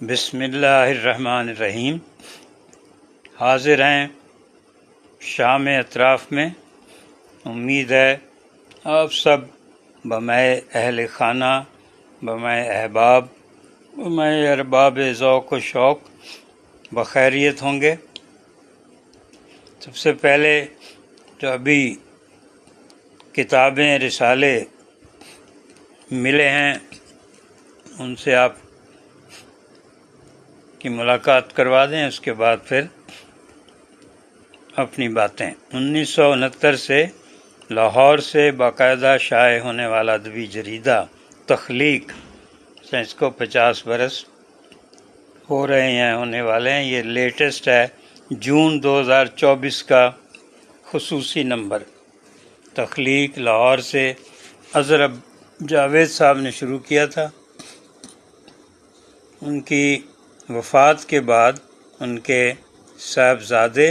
بسم اللہ الرحمن الرحیم۔ حاضر ہیں شام اطراف میں۔ امید ہے آپ سب بمائے اہل خانہ، بمائے احباب، بمائے ارباب ذوق و شوق بخیریت ہوں گے۔ سب سے پہلے جو ابھی کتابیں رسالے ملے ہیں ان سے آپ کی ملاقات کروا دیں، اس کے بعد پھر اپنی باتیں۔ 1969 سے لاہور سے باقاعدہ شائع ہونے والا ادبی جریدہ تخلیق، اس کو 50 برس ہو رہے ہیں، ہونے والے ہیں۔ یہ لیٹسٹ ہے، جون 2024 کا خصوصی نمبر۔ تخلیق لاہور سے اظہر جاوید صاحب نے شروع کیا تھا۔ ان کی وفات کے بعد ان کے صاحبزادے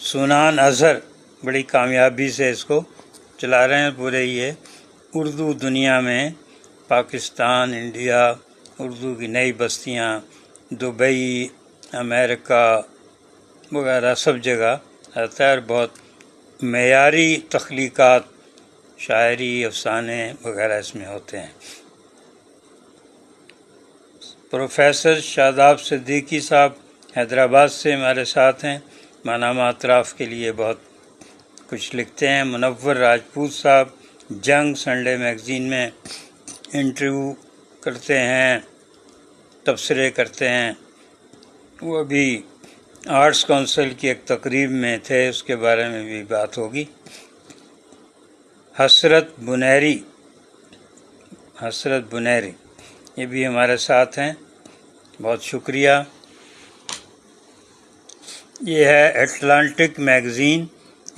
سنان اظہر بڑی کامیابی سے اس کو چلا رہے ہیں۔ پورے یہ اردو دنیا میں، پاکستان، انڈیا، اردو کی نئی بستیاں، دبئی، امریکہ وغیرہ سب جگہ آتا ہے، اور بہت معیاری تخلیقات، شاعری، افسانے وغیرہ اس میں ہوتے ہیں۔ پروفیسر شاداب صدیقی صاحب حیدرآباد سے ہمارے ساتھ ہیں، مانامہ اطراف کے لیے بہت کچھ لکھتے ہیں۔ منور راجپوت صاحب جنگ سنڈے میگزین میں انٹرویو کرتے ہیں، تبصرے کرتے ہیں۔ وہ ابھی آرٹس کونسل کی ایک تقریب میں تھے، اس کے بارے میں بھی بات ہوگی۔ حسرت بنیری یہ بھی ہمارے ساتھ ہیں، بہت شکریہ۔ یہ ہے اٹلانٹک میگزین،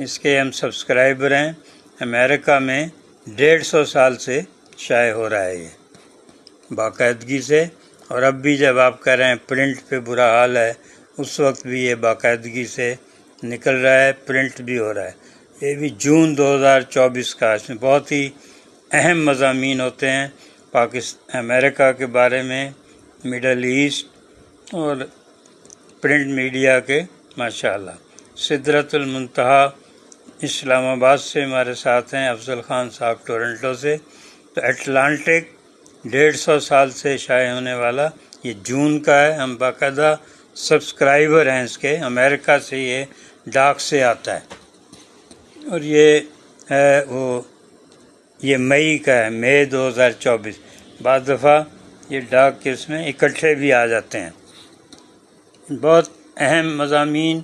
اس کے ہم سبسکرائبر ہیں۔ امریکہ میں 150 سال سے شائع ہو رہا ہے یہ باقاعدگی سے، اور اب بھی جب آپ کہہ رہے ہیں پرنٹ پہ برا حال ہے، اس وقت بھی یہ باقاعدگی سے نکل رہا ہے، پرنٹ بھی ہو رہا ہے۔ یہ بھی جون 2024 کا، اس میں بہت ہی اہم مضامین ہوتے ہیں امریکہ کے بارے میں، مڈل ایسٹ اور پرنٹ میڈیا کے، ماشاءاللہ۔ سدرۃ المنتہا اسلام آباد سے ہمارے ساتھ ہیں، افضل خان صاحب ٹورنٹو سے۔ تو اٹلانٹک 150 سال سے شائع ہونے والا یہ جون کا ہے، ہم باقاعدہ سبسکرائبر ہیں اس کے، امریکہ سے یہ ڈاک سے آتا ہے، اور یہ ہے یہ مئی کا ہے، مئی 2024۔ بعض دفعہ یہ ڈاک کے اس میں اکٹھے بھی آ جاتے ہیں۔ بہت اہم مضامین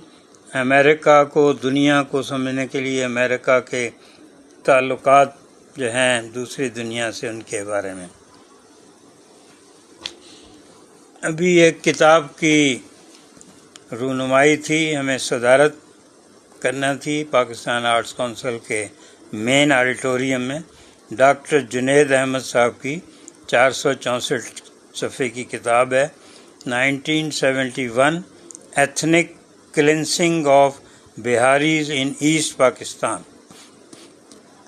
امریکہ کو، دنیا کو سمجھنے کے لیے، امریکہ کے تعلقات جو ہیں دوسری دنیا سے، ان کے بارے میں۔ ابھی ایک کتاب کی رونمائی تھی، ہمیں صدارت کرنا تھی پاکستان آرٹس کونسل کے مین آڈیٹوریم میں۔ ڈاکٹر جنید احمد صاحب کی 464 صفحے کی کتاب ہے، 1971 ethnic cleansing of Biharis in East Pakistan.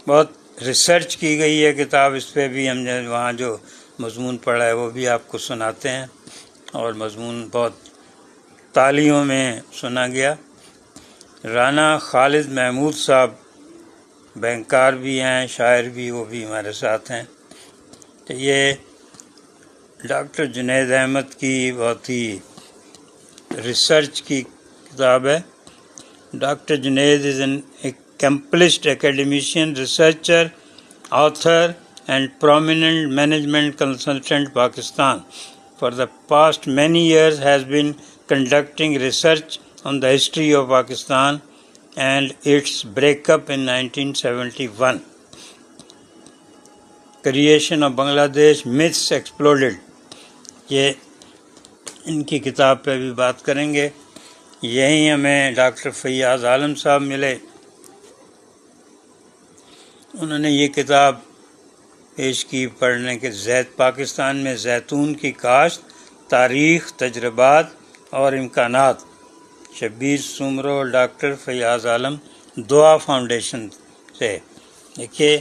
بہت ریسرچ کی گئی ہے کتاب، اس پہ بھی ہم نے وہاں جو مضمون پڑھا ہے وہ بھی آپ کو سناتے ہیں، اور مضمون بہت تالیوں میں سنا گیا۔ رانا خالد محمود صاحب بینکار بھی ہیں، شاعر بھی، وہ بھی ہمارے ساتھ ہیں۔ تو یہ ڈاکٹر جنید احمد کی بہت ہی ریسرچ کی کتاب ہے۔ Doctor Junaid is an accomplished academician, researcher, author and prominent management consultant Pakistan. For the past many years has been conducting research on the history of Pakistan and its breakup in 1971. Creation of Bangladesh, Myths Exploded. یہ ان کی کتاب پہ بھی بات کریں گے۔ یہیں ہمیں ڈاکٹر فیاض عالم صاحب ملے، انہوں نے یہ کتاب پیش کی پڑھنے کے، پاکستان میں زیتون کی کاشت، تاریخ، تجربات اور امکانات۔ شبیر سومرو اور ڈاکٹر فیاض عالم دعا فاؤنڈیشن سے۔ دیکھیے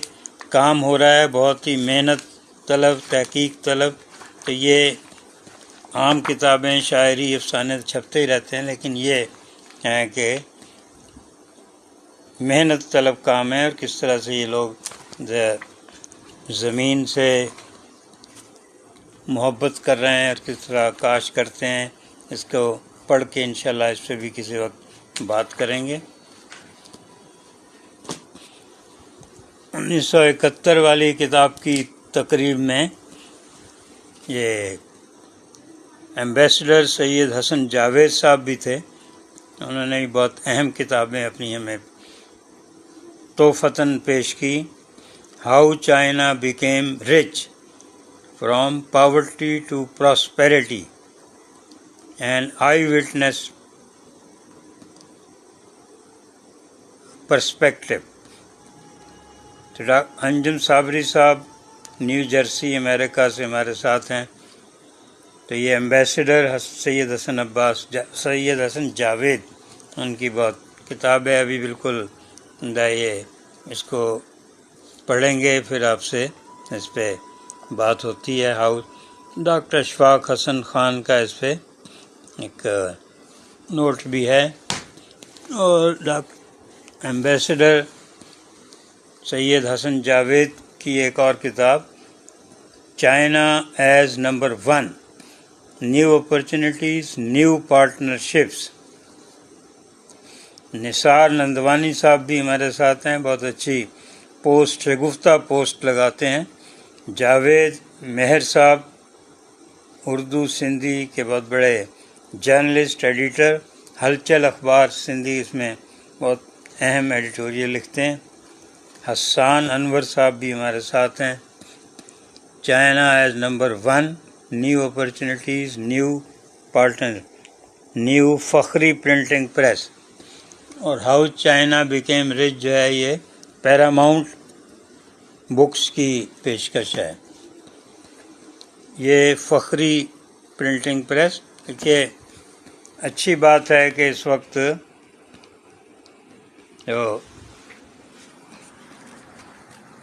کام ہو رہا ہے، بہت ہی محنت طلب، تحقیق طلب. تو یہ عام کتابیں شاعری افسانے چھپتے ہی رہتے ہیں، لیکن یہ ہے کہ محنت طلب کام ہے، اور کس طرح سے یہ لوگ زمین سے محبت کر رہے ہیں اور کس طرح کاشت کرتے ہیں. اس کو پڑھ کے انشاءاللہ اس پہ بھی کسی وقت بات کریں گے. 1971 والی کتاب کی تقریب میں یہ ایمبیسڈر سید حسن جاوید صاحب بھی تھے. انہوں نے بہت اہم کتابیں اپنی ہمیں تحفتاً پیش کی. How China became rich from poverty to prosperity and I witness perspective. تو انجم صابری صاحب نیو جرسی امریکہ سے ہمارے ساتھ ہیں. تو یہ ایمبیسڈر سید حسن جاوید ان کی بہت کتاب ہے، ابھی بالکل یہ اس کو پڑھیں گے، پھر آپ سے اس پہ بات ہوتی ہے. ڈاکٹر اشفاق حسن خان کا اس پہ ایک نوٹ بھی ہے. اور ایمبیسڈر سید حسن جاوید کی ایک اور کتاب China as number 1، new opportunities, new partnerships. Nisar Nandwani sahib بھی ہمارے ساتھ ہیں، بہت اچھی پوسٹ شگفتہ پوسٹ لگاتے ہیں. جاوید مہر صاحب اردو سندھی کے بہت بڑے جرنلسٹ، ایڈیٹر، ہلچل اخبار سندھی اس میں بہت اہم ایڈیٹوریل لکھتے ہیں. حسان انور صاحب بھی ہمارے ساتھ ہیں. China as number 1، new opportunities, new partner, new Fakhri printing press. اور ہاؤ چائنا بیکیم رچ جو ہے یہ پیراماؤنٹ بکس کی پیشکش ہے. یہ فخری پرنٹنگ پریس. کہ اچھی بات ہے کہ اس وقت جو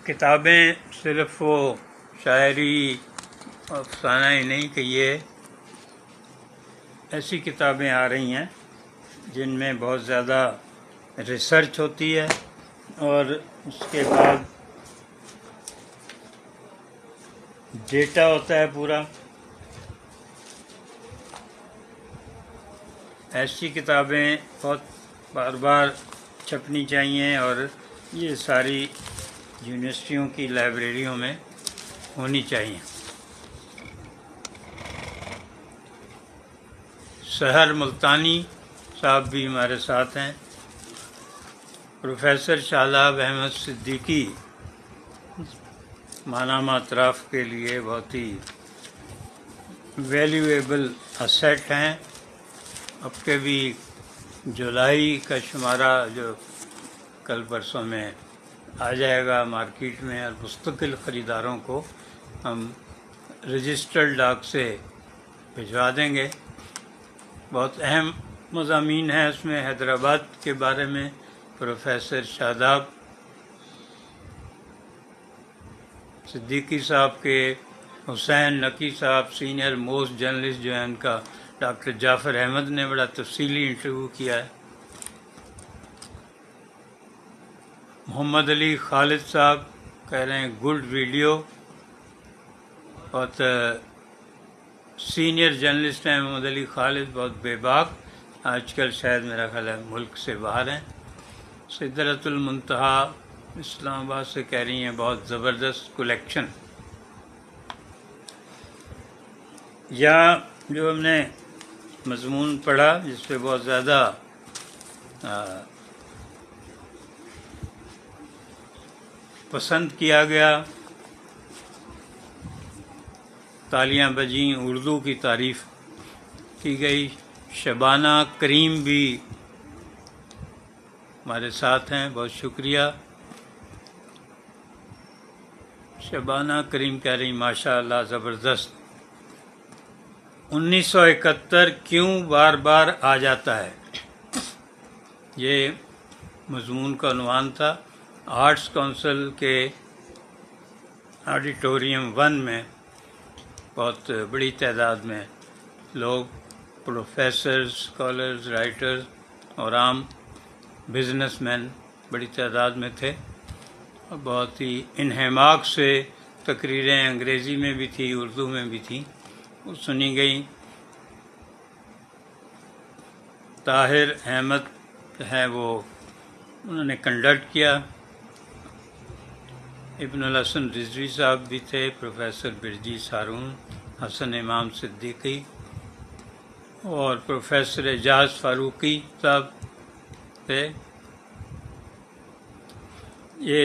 کتابیں صرف وہ شاعری افسانہ ہی نہیں، کہ یہ ایسی کتابیں آ رہی ہیں جن میں بہت زیادہ ریسرچ ہوتی ہے، اور اس کے بعد ڈیٹا ہوتا ہے پورا. ایسی کتابیں بہت بار بار چھپنی چاہیے، اور یہ ساری یونیورسٹیوں کی لائبریریوں میں ہونی چاہیے. سحر ملتانی صاحب بھی ہمارے ساتھ ہیں. پروفیسر شاداب احمد صدیقی مانامہ اطراف کے لیے بہت ہی ویلیویبل اسیٹ ہیں. اب کے بھی جولائی کا شمارہ جو کل پرسوں میں آ جائے گا مارکیٹ میں، اور مستقل خریداروں کو ہم رجسٹرڈ ڈاک سے بھجوا دیں گے. بہت اہم مضامین ہیں اس میں. حیدرآباد کے بارے میں پروفیسر شاداب صدیقی صاحب کے، حسین نقی صاحب سینئر موسٹ جرنلسٹ جو ہیں، ان کا ڈاکٹر جعفر احمد نے بڑا تفصیلی انٹرویو کیا ہے. محمد علی خالد صاحب کہہ رہے ہیں گڈ ویڈیو. بہت سینئر جرنلسٹ ہیں محمد علی خالد، بہت بے باک. آج کل شاید میرا خیال ہے ملک سے باہر ہیں. سدرۃ المنتہا اسلام آباد سے کہہ رہی ہیں بہت زبردست کلیکشن. یا جو ہم نے مضمون پڑھا جس پہ بہت زیادہ پسند کیا گیا، تالیاں بجیں، اردو کی تعریف کی گئی. شبانہ کریم بھی ہمارے ساتھ ہیں، بہت شکریہ. شبانہ کریم کہہ رہی ماشاء اللہ زبردست. 1971 کیوں بار بار آ جاتا ہے، یہ مضمون کا عنوان تھا. آرٹس کونسل کے آڈیٹوریم 1 میں بہت بڑی تعداد میں لوگ، پروفیسر، اسکالرز، رائٹرز اور عام بزنس مین بڑی تعداد میں تھے، اور بہت ہی انہماک سے تقریریں انگریزی میں بھی تھی، اردو میں بھی تھیں، وہ سنی گئیں۔ طاہر احمد ہے وہ انہوں نے کنڈکٹ کیا، ابن الحسن رضوی صاحب بھی تھے، پروفیسر برجیس ہارون، حسن امام صدیقی اور پروفیسر اعجاز فاروقی صاحب تھے۔ یہ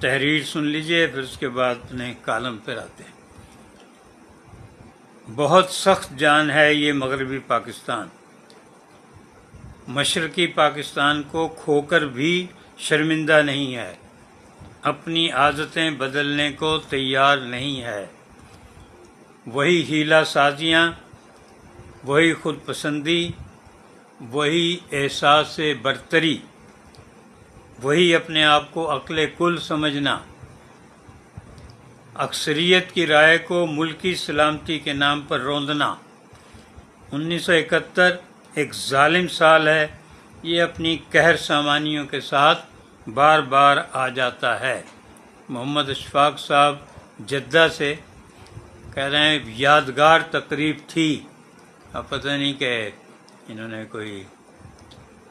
تحریر سن لیجئے، پھر اس کے بعد اپنے کالم پر آتے ہیں۔ بہت سخت جان ہے یہ مغربی پاکستان، مشرقی پاکستان کو کھو کر بھی شرمندہ نہیں ہے، اپنی عادتیں بدلنے کو تیار نہیں ہے۔ وہی ہیلا سازیاں، وہی خود پسندی، وہی احساس برتری، وہی اپنے آپ کو عقل کل سمجھنا، اکثریت کی رائے کو ملکی سلامتی کے نام پر روندنا۔ 1971 ایک ظالم سال ہے، یہ اپنی قہر سامانیوں کے ساتھ بار بار آ جاتا ہے۔ محمد اشفاق صاحب جدہ سے کہہ رہے ہیں یادگار تقریب تھی، اب پتہ نہیں کہ انہوں نے کوئی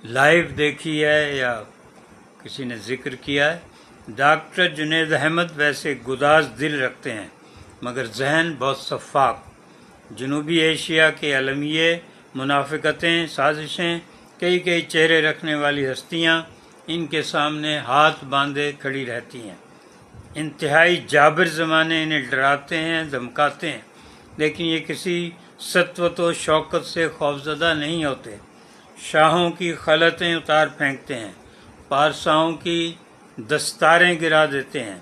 لائیو دیکھی ہے یا کسی نے ذکر کیا ہے۔ ڈاکٹر جنید احمد ویسے گداز دل رکھتے ہیں مگر ذہن بہت شفاف۔ جنوبی ایشیا کے المیے، منافقتیں، سازشیں، کئی چہرے رکھنے والی ہستیاں ان کے سامنے ہاتھ باندھے کھڑی رہتی ہیں۔ انتہائی جابر زمانے انہیں ڈراتے ہیں، دھمکاتے ہیں، لیکن یہ کسی سطوت و شوکت سے خوفزدہ نہیں ہوتے۔ شاہوں کی خلعتیں اتار پھینکتے ہیں، پارساؤں کی دستاریں گرا دیتے ہیں،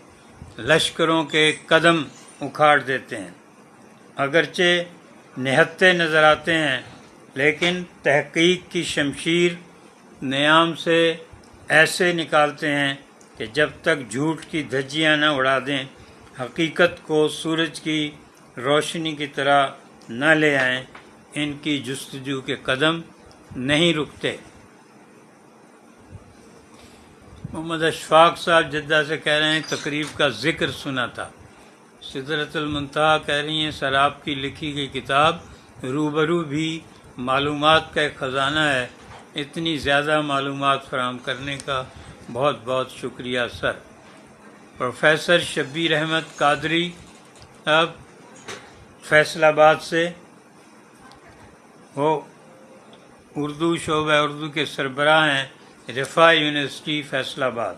لشکروں کے قدم اکھاڑ دیتے ہیں۔ اگرچہ نہتے نظر آتے ہیں لیکن تحقیق کی شمشیر نیام سے ایسے نکالتے ہیں کہ جب تک جھوٹ کی دھجیاں نہ اڑا دیں، حقیقت کو سورج کی روشنی کی طرح نہ لے آئیں، ان کی جستجو کے قدم نہیں رکتے۔ محمد اشفاق صاحب جدہ سے کہہ رہے ہیں تقریب کا ذکر سنا تھا۔ سدرۃ المنتہا کہہ رہی ہیں سراب کی لکھی گئی کتاب روبرو بھی معلومات کا ایک خزانہ ہے، اتنی زیادہ معلومات فراہم کرنے کا بہت بہت شکریہ سر۔ پروفیسر شبیر احمد قادری اب فیصل آباد سے، وہ اردو شعبہ اردو کے سربراہ ہیں، رفاع یونیورسٹی فیصل آباد۔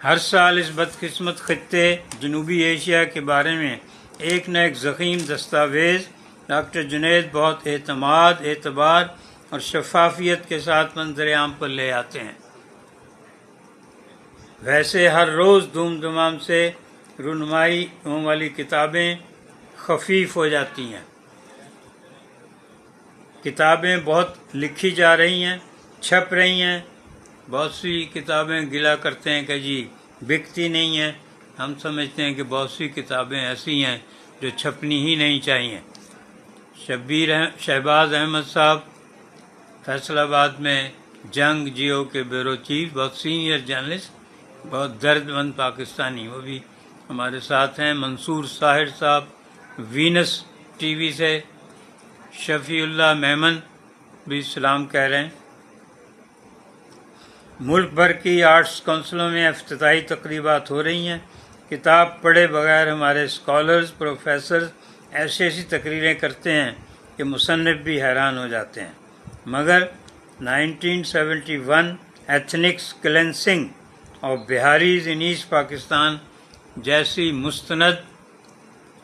ہر سال اس بدقسمت خطے جنوبی ایشیا کے بارے میں ایک نہ ایک ضخیم دستاویز ڈاکٹر جنید بہت اعتماد، اعتبار اور شفافیت کے ساتھ منظر عام پر لے آتے ہیں۔ ویسے ہر روز دھوم دھمام سے رونمائی ہونے والی کتابیں خفیف ہو جاتی ہیں۔ کتابیں بہت لکھی جا رہی ہیں، چھپ رہی ہیں، بہت سی کتابیں گلا کرتے ہیں کہ جی بکتی نہیں ہیں، ہم سمجھتے ہیں کہ بہت سی کتابیں ایسی ہیں جو چھپنی ہی نہیں چاہیے۔ شہباز احمد صاحب فیصل آباد میں جنگ جیو کے بیورو چیف، بہت سینئر جرنلسٹ، بہت درد مند پاکستانی، وہ بھی ہمارے ساتھ ہیں۔ منصور ساحر صاحب وینس ٹی وی سے، شفیع اللہ میمن بھی سلام کہہ رہے ہیں۔ ملک بھر کی آرٹس کونسلوں میں افتتاحی تقریبات ہو رہی ہیں۔ کتاب پڑھے بغیر ہمارے اسکالرز، پروفیسرز ایسی تقریریں کرتے ہیں کہ مصنف بھی حیران ہو جاتے ہیں، مگر 1971 ایتھنکس کلینسنگ اور بہاریز ان ایسٹ پاکستان جیسی مستند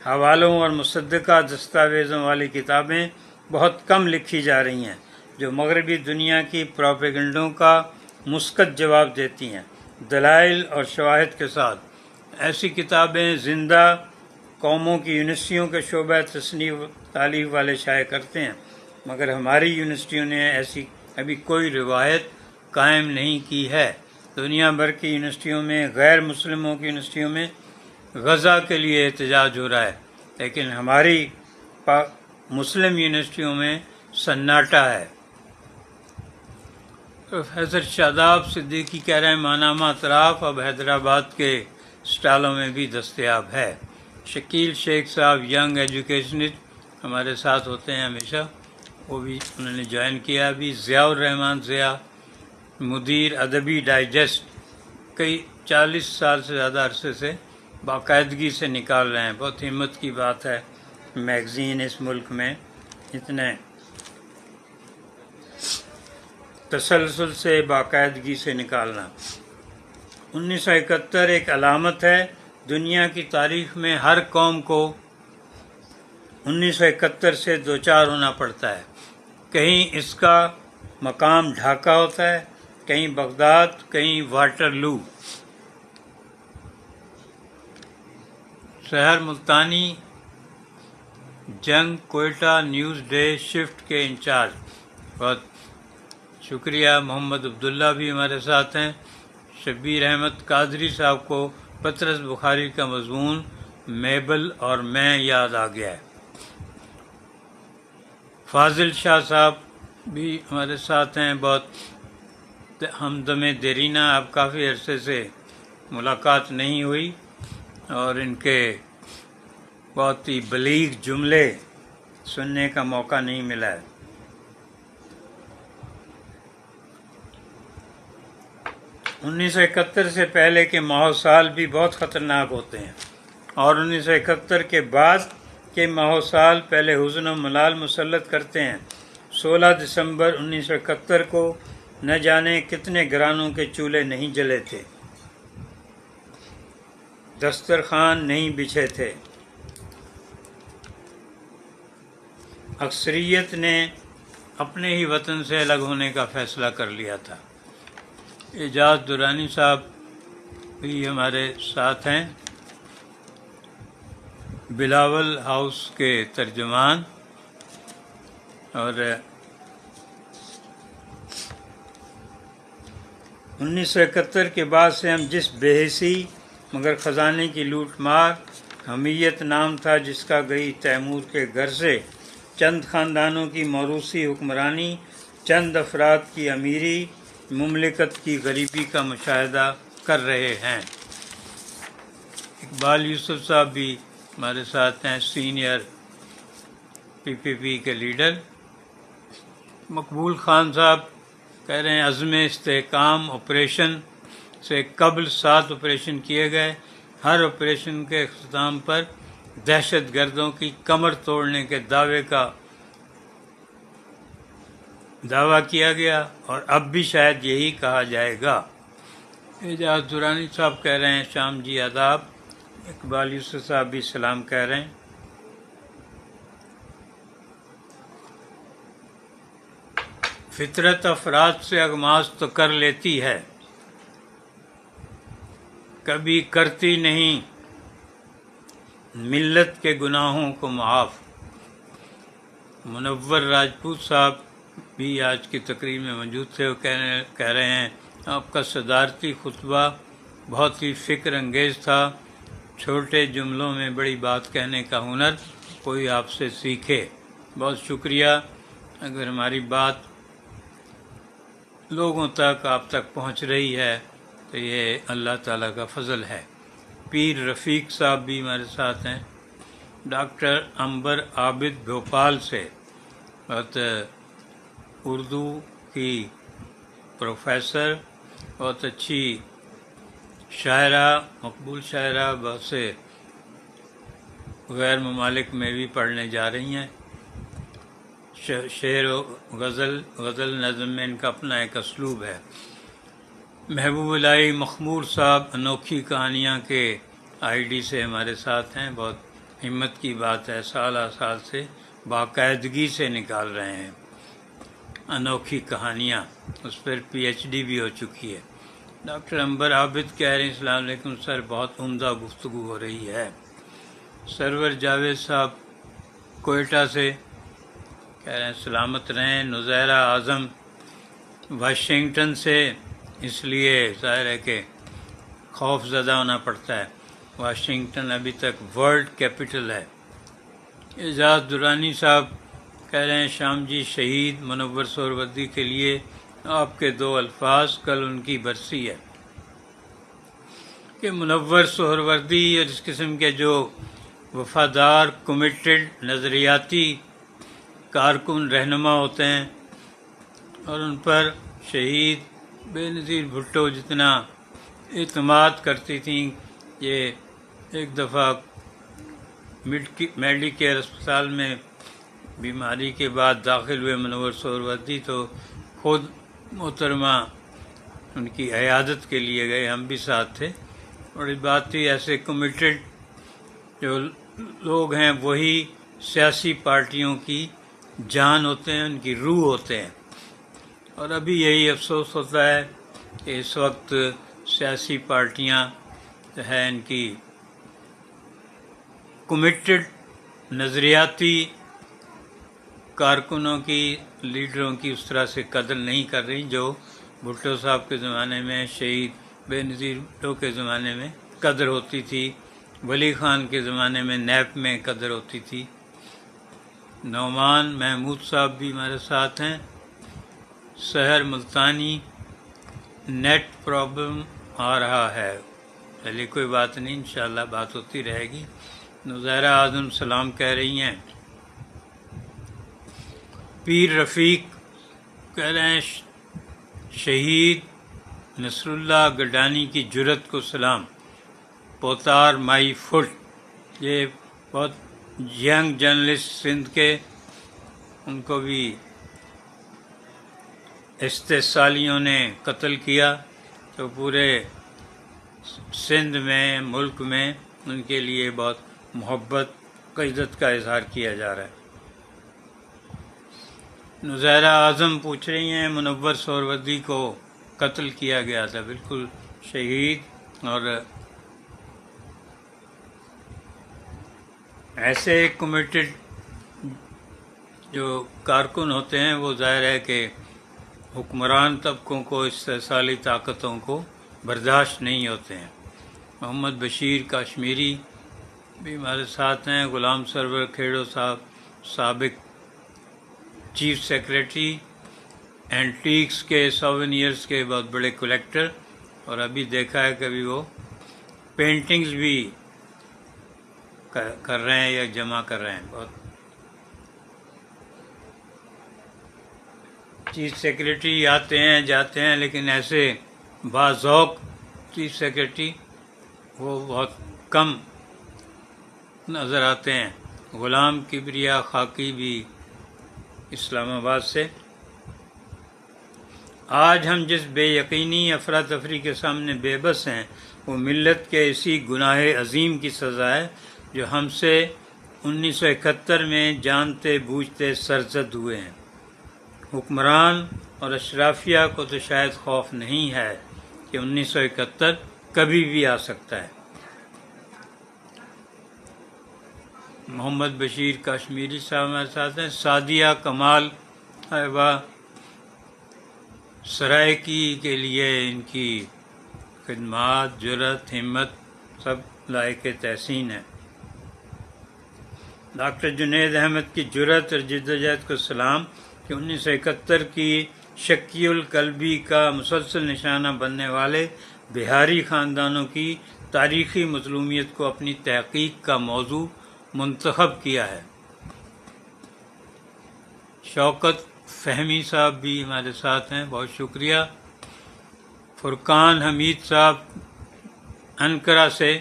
حوالوں اور مصدقہ دستاویزوں والی کتابیں بہت کم لکھی جا رہی ہیں جو مغربی دنیا کی پروپیگنڈوں کا مثبت جواب دیتی ہیں، دلائل اور شواہد کے ساتھ۔ ایسی کتابیں زندہ قوموں کی یونیورسٹیوں کے شعبہ تصنیف تالیف والے شائع کرتے ہیں، مگر ہماری یونیورسٹیوں نے ایسی ابھی کوئی روایت قائم نہیں کی ہے۔ دنیا بھر کی یونیورسٹیوں میں، غیر مسلموں کی یونیورسٹیوں میں غزہ کے لیے احتجاج ہو رہا ہے، لیکن ہماری مسلم یونیورسٹیوں میں سناٹا ہے۔ پروفیسر شاداب صدیقی کہہ رہے ہیں مانامہ اطراف اب حیدرآباد کے اسٹالوں میں بھی دستیاب ہے۔ شکیل شیخ صاحب ینگ ایجوکیشنسٹ ہمارے ساتھ ہوتے ہیں ہمیشہ، وہ بھی انہوں نے جوائن کیا ابھی۔ ضیاء الرحمن ضیاء مدیر ادبی ڈائجسٹ کئی 40 سال سے زیادہ عرصے سے باقاعدگی سے نکال رہے ہیں۔ بہت ہمت کی بات ہے میگزین اس ملک میں اتنے تسلسل سے باقاعدگی سے نکالنا۔ 1971 ایک علامت ہے دنیا کی تاریخ میں، ہر قوم کو 1971 سے دوچار ہونا پڑتا ہے۔ کہیں اس کا مقام ڈھاکہ ہوتا ہے، کہیں بغداد، کہیں واٹرلو۔ سحر ملتانی جنگ کوئٹہ نیوز ڈے شفٹ کے انچارج، بہت شکریہ۔ محمد عبداللہ بھی ہمارے ساتھ ہیں۔ شبیر احمد قادری صاحب کو پطرس بخاری کا مضمون میبل اور میں یاد آ گیا ہے۔ فاضل شاہ صاحب بھی ہمارے ساتھ ہیں، بہت ہمدم دیرینہ، اب کافی عرصے سے ملاقات نہیں ہوئی اور ان کے بہت ہی بلیغ جملے سننے کا موقع نہیں ملا ہے۔ انیس سو 71 سے پہلے کے ماحول سال بھی بہت خطرناک ہوتے ہیں، اور 1971 کے بعد کے ماحول سال پہلے حزن و ملال مسلط کرتے ہیں۔ 16 دسمبر 1971 کو نہ جانے کتنے گھرانوں کے چولہے نہیں جلے تھے، دسترخوان نہیں بچھے تھے۔ اکثریت نے اپنے ہی وطن سے الگ ہونے کا فیصلہ کر لیا تھا۔ اعجاز درانی صاحب بھی ہمارے ساتھ ہیں، بلاول ہاؤس کے ترجمان، اور 1971 کے بعد سے ہم جس بے حسی مگر خزانے کی لوٹ مار حمیت نام تھا جس کا گئی تیمور کے گھر سے، چند خاندانوں کی موروثی حکمرانی، چند افراد کی امیری، مملکت کی غریبی کا مشاہدہ کر رہے ہیں۔ اقبال یوسف صاحب بھی ہمارے ساتھ ہیں، سینئر PPP کے لیڈر۔ مقبول خان صاحب کہہ رہے ہیں عزم استحکام آپریشن سے قبل 7 آپریشن کیے گئے، ہر آپریشن کے اختتام پر دہشت گردوں کی کمر توڑنے کے دعویٰ کیا گیا، اور اب بھی شاید یہی کہا جائے گا۔ اعجاز درانی صاحب کہہ رہے ہیں شام جی آداب۔ اقبال یوسف صاحب بھی سلام کہہ رہے ہیں۔ فطرت افراد سے اغماض تو کر لیتی ہے، کبھی کرتی نہیں ملت کے گناہوں کو معاف۔ منور راجپوت صاحب بھی آج کی تقریب میں موجود تھے، وہ کہہ رہے ہیں آپ کا صدارتی خطبہ بہت ہی فکر انگیز تھا، چھوٹے جملوں میں بڑی بات کہنے کا ہنر کوئی آپ سے سیکھے۔ بہت شکریہ، اگر ہماری بات لوگوں تک آپ تک پہنچ رہی ہے تو یہ اللہ تعالیٰ کا فضل ہے۔ پیر رفیق صاحب بھی ہمارے ساتھ ہیں۔ ڈاکٹر عنبر عابد بھوپال سے، بہت اردو کی پروفیسر، بہت اچھی شاعرہ، مقبول شاعرہ، بہت سے غیر ممالک میں بھی پڑھنے جا رہی ہیں۔ شعر و غزل نظم میں ان کا اپنا ایک اسلوب ہے۔ محبوب الہی مخمور صاحب انوکھی کہانیاں کے ID سے ہمارے ساتھ ہیں، بہت ہمت کی بات ہے، سالہ سال سے باقاعدگی سے نکال رہے ہیں انوکھی کہانیاں، اس پر PhD بھی ہو چکی ہے۔ ڈاکٹر عنبر عابد کہہ رہے ہیں السلام علیکم سر، بہت عمدہ گفتگو ہو رہی ہے۔ سرور جاوید صاحب کوئٹہ سے کہہ رہے ہیں سلامت رہیں۔ نزیرہ اعظم واشنگٹن سے اس لیے ظاہر ہے کہ خوف زدہ ہونا پڑتا ہے۔ واشنگٹن ابھی تک ورلڈ کیپٹل ہے۔ اعجاز درانی صاحب کہہ رہے ہیں شام جی شہید منور سہروردی کے لیے آپ کے 2 الفاظ، کل ان کی برسی ہے۔ کہ منور سہروردی اور اس قسم کے جو وفادار کمیٹڈ نظریاتی کارکن رہنما ہوتے ہیں اور ان پر شہید بے نظیر بھٹو جتنا اعتماد کرتی تھیں، یہ ایک دفعہ میڈیکیئر اسپتال میں بیماری کے بعد داخل ہوئے منور سہروردی، تو خود محترمہ ان کی عیادت کے لیے گئے، ہم بھی ساتھ تھے۔ بڑی بات تھی، ایسے کمیٹڈ جو لوگ ہیں وہی سیاسی پارٹیوں کی جان ہوتے ہیں، ان کی روح ہوتے ہیں۔ اور ابھی یہی افسوس ہوتا ہے کہ اس وقت سیاسی پارٹیاں جو ہے ان کی کمیٹڈ نظریاتی کارکنوں کی، لیڈروں کی اس طرح سے قدر نہیں کر رہی جو بھٹو صاحب کے زمانے میں، شہید بے نظیر بھٹو کے زمانے میں قدر ہوتی تھی، ولی خان کے زمانے میں نیب میں قدر ہوتی تھی۔ نعمان محمود صاحب بھی ہمارے ساتھ ہیں۔ سحر ملتانی، نیٹ پرابلم آ رہا ہے، چلیے کوئی بات نہیں، انشاءاللہ بات ہوتی رہے گی۔ نظیرہ اعظم سلام کہہ رہی ہیں۔ پیر رفیق کہہ رہے ہیں شہید نصر اللہ گڈانی کی جرت کو سلام، پوتار مائی فٹ، یہ بہت ینگ جرنلسٹ سندھ کے، ان کو بھی استحصالیوں نے قتل کیا، تو پورے سندھ میں، ملک میں ان کے لیے بہت محبت عقیدت کا اظہار کیا جا رہا ہے۔ نظیرہ اعظم پوچھ رہی ہیں منور سہروردی کو قتل کیا گیا تھا، بالکل شہید، اور ایسے کمیٹڈ جو کارکن ہوتے ہیں وہ ظاہر ہے کہ حکمران طبقوں کو، استحصالی طاقتوں کو برداشت نہیں ہوتے ہیں۔ محمد بشیر کاشمیری بھی ہمارے ساتھ ہیں۔ غلام سرور کھیڑو صاحب، سابق چیف سیکریٹری، اینٹیکس کے، سوینئرز کے بہت بڑے کلیکٹر، اور ابھی دیکھا ہے کبھی وہ پینٹنگز بھی کر رہے ہیں یا جمع کر رہے ہیں۔ بہت چیف سیکریٹری آتے ہیں جاتے ہیں، لیکن ایسے باذوق چیف سیکریٹری وہ بہت کم نظر آتے ہیں۔ غلام کبریا خاکی بھی اسلام آباد سے۔ آج ہم جس بے یقینی افراتفری کے سامنے بے بس ہیں، وہ ملت کے اسی گناہ عظیم کی سزا ہے جو ہم سے 1971 میں جانتے بوجھتے سرزد ہوئے ہیں۔ حکمران اور اشرافیہ کو تو شاید خوف نہیں ہے کہ 1971 کبھی بھی آ سکتا ہے۔ محمد بشیر کاشمیری صاحب ہمارے ساتھ ہیں۔ سعدیہ کمال صاحبہ سرائکی کے لیے ان کی خدمات، جرأت، ہمت سب لائق تحسین ہے۔ ڈاکٹر جنید احمد کی جرأت اور جدوجہد کو سلام کہ 1971 کی شکی القلبی کا مسلسل نشانہ بننے والے بہاری خاندانوں کی تاریخی مظلومیت کو اپنی تحقیق کا موضوع منتخب کیا ہے۔ شوکت فہمی صاحب بھی ہمارے ساتھ ہیں، بہت شکریہ۔ فرقان حمید صاحب انکرا سے،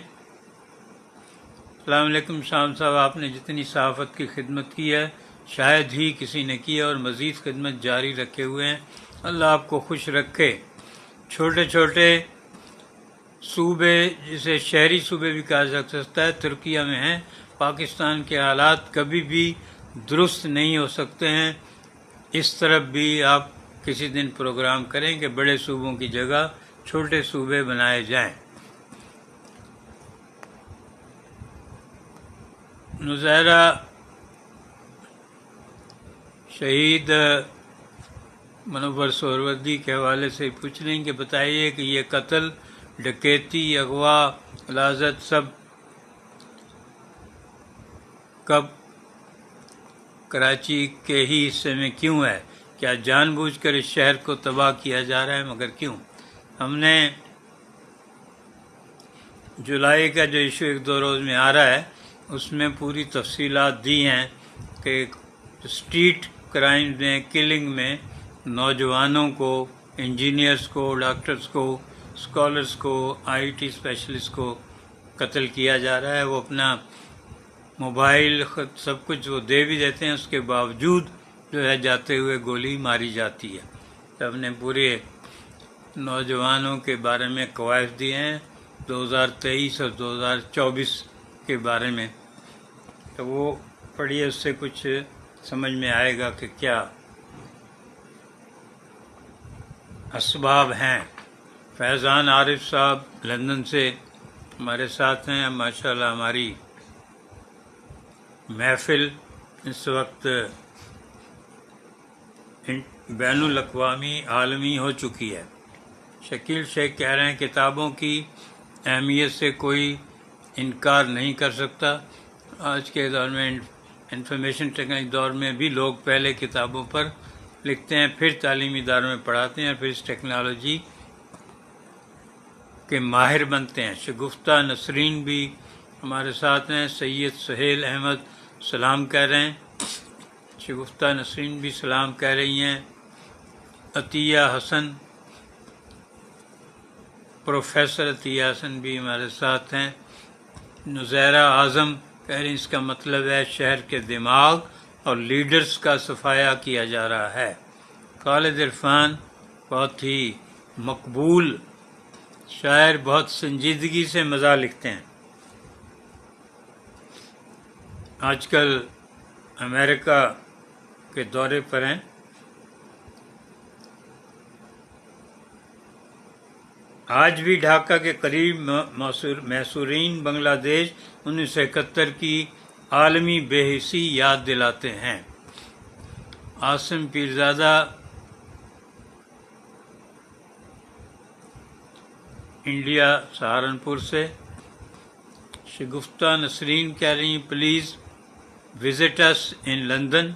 السلام علیکم شام صاحب، آپ نے جتنی صحافت کی خدمت کی ہے شاید ہی کسی نے کی اور مزید خدمت جاری رکھے ہوئے ہیں، اللہ آپ کو خوش رکھے۔ چھوٹے چھوٹے صوبے جسے شہری صوبے بھی کہا جا سکتا ہے ترکیہ میں ہیں۔ پاکستان کے حالات کبھی بھی درست نہیں ہو سکتے ہیں، اس طرف بھی آپ کسی دن پروگرام کریں کہ بڑے صوبوں کی جگہ چھوٹے صوبے بنائے جائیں۔ نظیرہ شہید منور سہروردی کے حوالے سے پوچھ لیں کہ بتائیے کہ یہ قتل، ڈکیتی، اغوا، غلاظت سب کب کراچی کے ہی حصے میں کیوں ہے؟ کیا جان بوجھ کر اس شہر کو تباہ کیا جا رہا ہے؟ مگر کیوں؟ ہم نے جولائی کا جو ایشو ایک دو روز میں آ رہا ہے اس میں پوری تفصیلات دی ہیں کہ اسٹریٹ کرائم میں، کلنگ میں نوجوانوں کو، انجینئرز کو، ڈاکٹرز کو، اسکالرز کو، آئی ٹی اسپیشلسٹ کو قتل کیا جا رہا ہے۔ وہ اپنا موبائل سب کچھ وہ دے بھی دیتے ہیں، اس کے باوجود جو ہے جاتے ہوئے گولی ماری جاتی ہے۔ تو ہم نے پورے نوجوانوں کے بارے میں قواعد دیے ہیں 2023 اور 2024 کے بارے میں، تو وہ پڑھیے، اس سے کچھ سمجھ میں آئے گا کہ کیا اسباب ہیں۔ فیضان عارف صاحب لندن سے ہمارے ساتھ ہیں۔ ماشاءاللہ ہماری محفل اس وقت بین الاقوامی عالمی ہو چکی ہے۔ شکیل شیخ کہہ رہے ہیں کتابوں کی اہمیت سے کوئی انکار نہیں کر سکتا۔ آج کے دور میں، انفارمیشن ٹیکنالوجی دور میں بھی لوگ پہلے کتابوں پر لکھتے ہیں، پھر تعلیمی اداروں میں پڑھاتے ہیں، پھر اس ٹیکنالوجی کے ماہر بنتے ہیں۔ شگفتہ نسرین بھی ہمارے ساتھ ہیں۔ سید سہیل احمد سلام کہہ رہے ہیں، شگفتہ نسرین بھی سلام کہہ رہی ہیں۔ عطیہ حسن، پروفیسر عطیہ حسن بھی ہمارے ساتھ ہیں۔ نزیرہ اعظم کہہ رہی ہیں اس کا مطلب ہے شہر کے دماغ اور لیڈرز کا صفایا کیا جا رہا ہے۔ خالد عرفان بہت ہی مقبول شاعر، بہت سنجیدگی سے مزاح لکھتے ہیں، آج کل امریکہ کے دورے پر ہیں۔ آج بھی ڈھاکہ کے قریب محصورین بنگلہ دیش 1971 کی عالمی بے حسی یاد دلاتے ہیں۔ عاصم پیرزادہ انڈیا سہارنپور سے۔ شگفتہ نسرین کہہ رہی ہیں please visit us in London.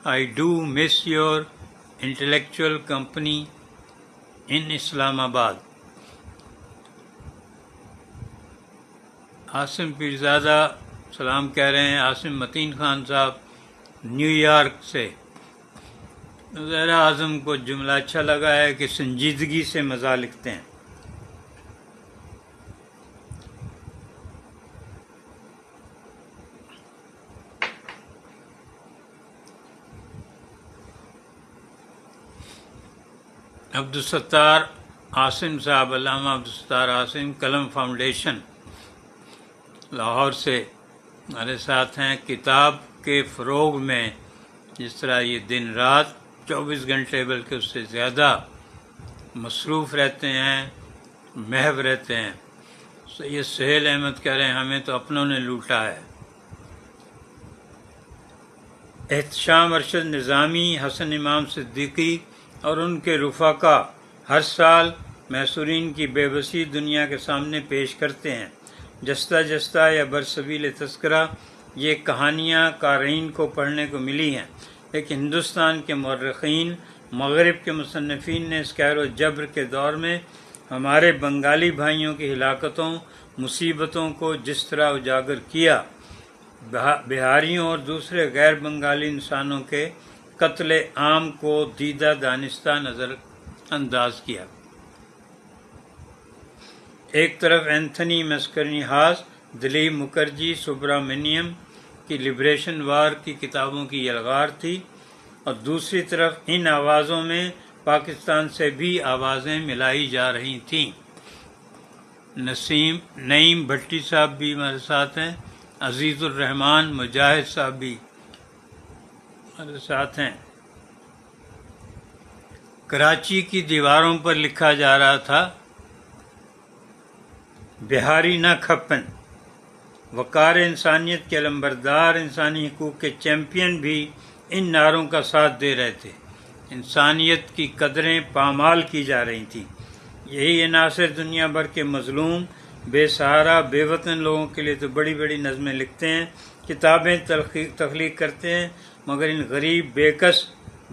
I do miss your intellectual company in اسلام آباد۔ عاصم پیرزادہ سلام کہہ رہے ہیں۔ عاصم متین خان صاحب نیو یارک سے۔ نزیرہ اعظم کو جملہ اچھا لگا ہے کہ سنجیدگی سے مزاح لکھتے ہیں۔ عبدالستار عاصم صاحب، علامہ عبدالستار عاصم، قلم فاؤنڈیشن لاہور سے ہمارے ساتھ ہیں۔ کتاب کے فروغ میں جس طرح یہ دن رات 24 گھنٹے بلکہ اس سے زیادہ مصروف رہتے ہیں، محو رہتے ہیں۔ سید سہیل احمد کہہ رہے ہیں ہمیں تو اپنوں نے لوٹا ہے۔ احتشام ارشد نظامی، حسن امام صدیقی اور ان کے رفقا ہر سال محصورین کی بے بسی دنیا کے سامنے پیش کرتے ہیں۔ جستہ جستہ یا برسبیل تذکرہ یہ کہانیاں قارئین کو پڑھنے کو ملی ہیں، لیکن ہندوستان کے مورخین، مغرب کے مصنفین نے اس قہر و جبر کے دور میں ہمارے بنگالی بھائیوں کی ہلاکتوں، مصیبتوں کو جس طرح اجاگر کیا، بہاریوں اور دوسرے غیر بنگالی انسانوں کے قتل عام کو دیدہ دانستہ نظر انداز کیا۔ ایک طرف اینتھنی مسکرنی ہاس، دلیپ مکھرجی، سبرامنیم کی لبریشن وار کی کتابوں کی یلغار تھی، اور دوسری طرف ان آوازوں میں پاکستان سے بھی آوازیں ملائی جا رہی تھیں۔ نعیم بھٹی صاحب بھی ہمارے ساتھ ہیں۔ عزیز الرحمان مجاہد صاحب بھی ہمارے ساتھ ہیں۔ کراچی کی دیواروں پر لکھا جا رہا تھا بہاری نہ کھپن، وقار انسانیت کے علمبردار، انسانی حقوق کے چیمپئن بھی ان نعروں کا ساتھ دے رہے تھے۔ انسانیت کی قدریں پامال کی جا رہی تھیں۔ یہی عناصر دنیا بھر کے مظلوم، بے سہارا، بے وطن لوگوں کے لیے تو بڑی بڑی نظمیں لکھتے ہیں، کتابیں تخلیق کرتے ہیں، مگر ان غریب بے کس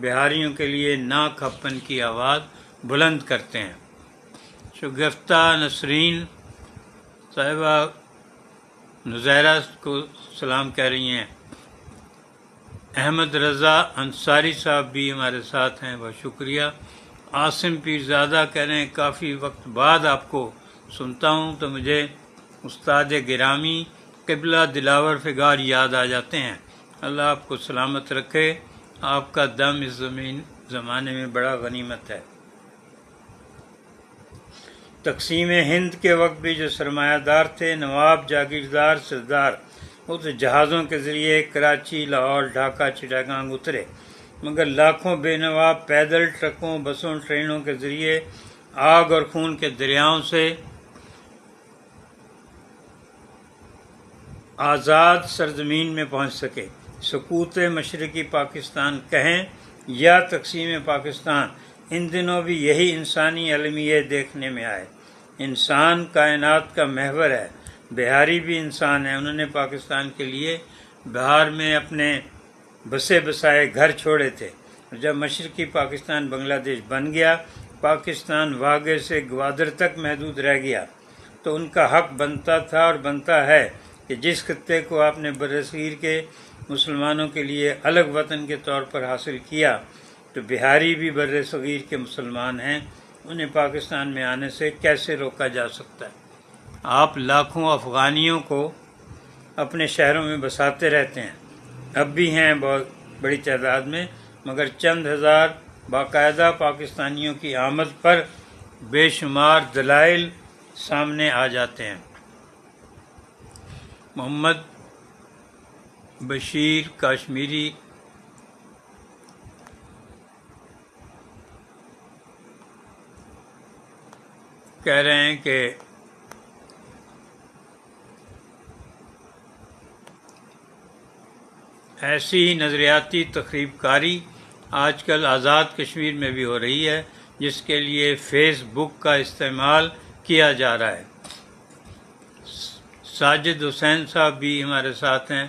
بہاریوں کے لیے نا کھپن کی آواز بلند کرتے ہیں۔ شگفتہ نسرین صاحبہ نظیرہ کو سلام کہہ رہی ہیں۔ احمد رضا انصاری صاحب بھی ہمارے ساتھ ہیں، بہت شکریہ۔ عاصم پیرزادہ کہہ رہے ہیں کافی وقت بعد آپ کو سنتا ہوں تو مجھے استاد گرامی قبلہ دلاور فگار یاد آ جاتے ہیں۔ اللہ آپ کو سلامت رکھے، آپ کا دم اس زمانے میں بڑا غنیمت ہے۔ تقسیم ہند کے وقت بھی جو سرمایہ دار تھے، نواب، جاگیردار، سردار، وہ تو جہازوں کے ذریعے کراچی، لاہور، ڈھاکہ، چٹاگانگ اترے، مگر لاکھوں بے نواب پیدل، ٹرکوں، بسوں، ٹرینوں کے ذریعے آگ اور خون کے دریاؤں سے آزاد سرزمین میں پہنچ سکے۔ سقوط مشرقی پاکستان کہیں یا تقسیم پاکستان، ان دنوں بھی یہی انسانی المیہ دیکھنے میں آئے۔ انسان کائنات کا محور ہے، بہاری بھی انسان ہے۔ انہوں نے پاکستان کے لیے بہار میں اپنے بسے بسائے گھر چھوڑے تھے، اور جب مشرقی پاکستان بنگلہ دیش بن گیا، پاکستان واگے سے گوادر تک محدود رہ گیا، تو ان کا حق بنتا تھا اور بنتا ہے کہ جس خطے کو آپ نے برصغیر کے مسلمانوں کے لیے الگ وطن کے طور پر حاصل کیا، تو بہاری بھی برصغیر کے مسلمان ہیں، انہیں پاکستان میں آنے سے کیسے روکا جا سکتا ہے؟ آپ لاکھوں افغانیوں کو اپنے شہروں میں بساتے رہتے ہیں، اب بھی ہیں بہت بڑی تعداد میں، مگر چند ہزار باقاعدہ پاکستانیوں کی آمد پر بے شمار دلائل سامنے آ جاتے ہیں۔ محمد بشیر کاشمیری کہہ رہے ہیں کہ ایسی نظریاتی تخریب کاری آج کل آزاد کشمیر میں بھی ہو رہی ہے، جس کے لیے فیس بک کا استعمال کیا جا رہا ہے۔ ساجد حسین صاحب بھی ہمارے ساتھ ہیں،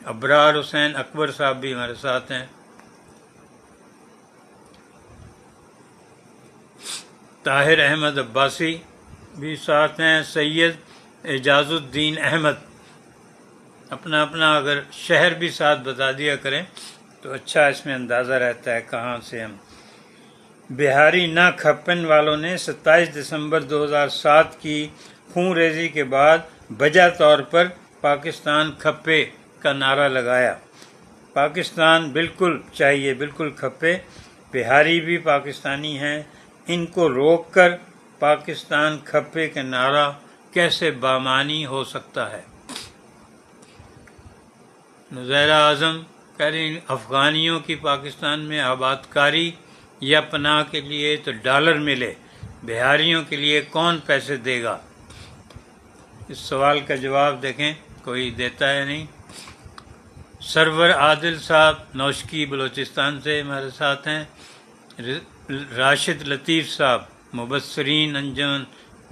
ابرار حسین اکبر صاحب بھی ہمارے ساتھ ہیں، طاہر احمد عباسی بھی ساتھ ہیں، سید اعجاز الدین احمد۔ اپنا اگر شہر بھی ساتھ بتا دیا کریں تو اچھا اس میں اندازہ رہتا ہے کہاں سے ہم۔ بہاری نا کھپن والوں نے 27 دسمبر 2007 کی خون ریزی کے بعد بجا طور پر پاکستان کھپے کا نعرہ لگایا۔ پاکستان بالکل چاہیے، بالکل کھپے۔ بہاری بھی پاکستانی ہیں، ان کو روک کر پاکستان کھپے کا نعرہ کیسے بامانی ہو سکتا ہے؟ نظیرہ اعظم کہہ رہی ہیں افغانیوں کی پاکستان میں آباد کاری یا پناہ کے لیے تو ڈالر ملے، بہاریوں کے لیے کون پیسے دے گا؟ اس سوال کا جواب دیکھیں کوئی دیتا ہے نہیں۔ سرور عادل صاحب نوشکی بلوچستان سے ہمارے ساتھ ہیں، راشد لطیف صاحب مبصرین انجمن،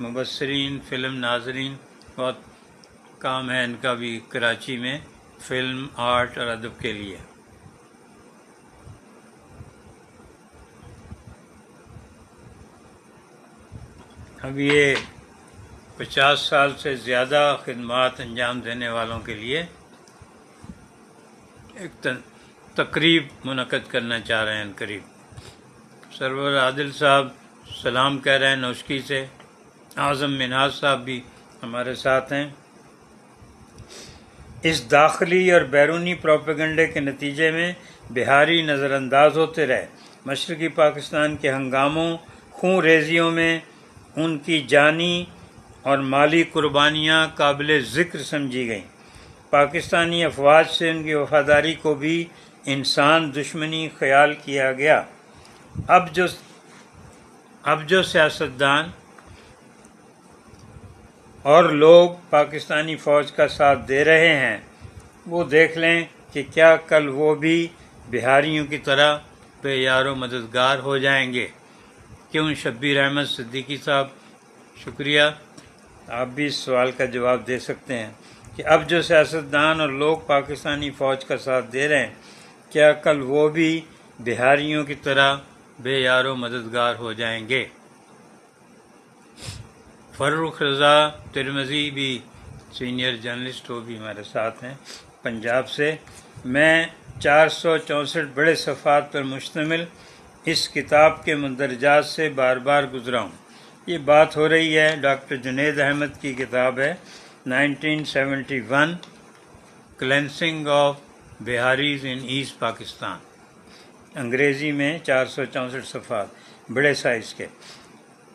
مبصرین فلم ناظرین، بہت کام ہے ان کا بھی کراچی میں فلم آرٹ اور ادب کے لیے۔ اب یہ 50 سال سے زیادہ خدمات انجام دینے والوں کے لیے ایک تقریب منعقد کرنا چاہ رہے ہیں قریب۔ سرور عادل صاحب سلام کہہ رہے ہیں نوشکی سے، اعظم منہاج صاحب بھی ہمارے ساتھ ہیں۔ اس داخلی اور بیرونی پروپیگنڈے کے نتیجے میں بہاری نظر انداز ہوتے رہے۔ مشرقی پاکستان کے ہنگاموں، خون ریزیوں میں ان کی جانی اور مالی قربانیاں قابل ذکر سمجھی گئیں۔ پاکستانی افواج سے ان کی وفاداری کو بھی انسان دشمنی خیال کیا گیا۔ اب جو سیاستدان اور لوگ پاکستانی فوج کا ساتھ دے رہے ہیں، وہ دیکھ لیں کہ کیا کل وہ بھی بہاریوں کی طرح بے یار و مددگار ہو جائیں گے؟ کیوں شبیر احمد صدیقی صاحب، شکریہ. آپ بھی اس سوال کا جواب دے سکتے ہیں کہ اب جو سیاستدان اور لوگ پاکستانی فوج کا ساتھ دے رہے ہیں، کیا کل وہ بھی بہاریوں کی طرح بے یار و مددگار ہو جائیں گے؟ فروخ رضا ترمذی بھی سینئر جرنلسٹ، وہ بھی ہمارے ساتھ ہیں پنجاب سے. میں 464 بڑے صفحات پر مشتمل اس کتاب کے مندرجات سے بار بار گزرا ہوں. یہ بات ہو رہی ہے ڈاکٹر جنید احمد کی کتاب ہے 1971 کلینسنگ of Biharis in East Pakistan, انگریزی میں 464 صفحات بڑے سائز کے.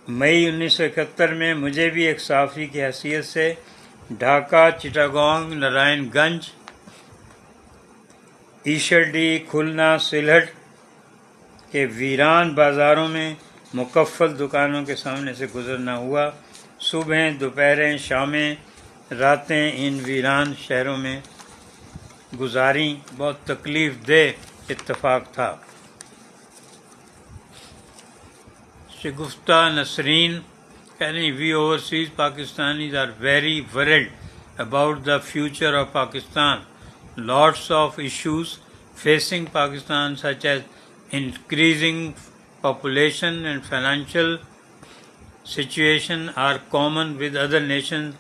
مئی 1971 میں مجھے بھی ایک صحافی کی حیثیت سے ڈھاکہ، چٹاگانگ، نارائن گنج، ایشرڈی، کھلنا، سلہٹ کے ویران بازاروں میں مقفل دکانوں کے سامنے سے گزرنا ہوا. صبحیں، دوپہریں، شامیں، راتیں ان ویران شہروں میں گزاریں. بہت تکلیف دہ اتفاق تھا. شگفتہ نسرین کہنے we overseas Pakistanis are very worried about the future of Pakistan. Lots of issues facing Pakistan such as increasing population and financial situation are common with other nations,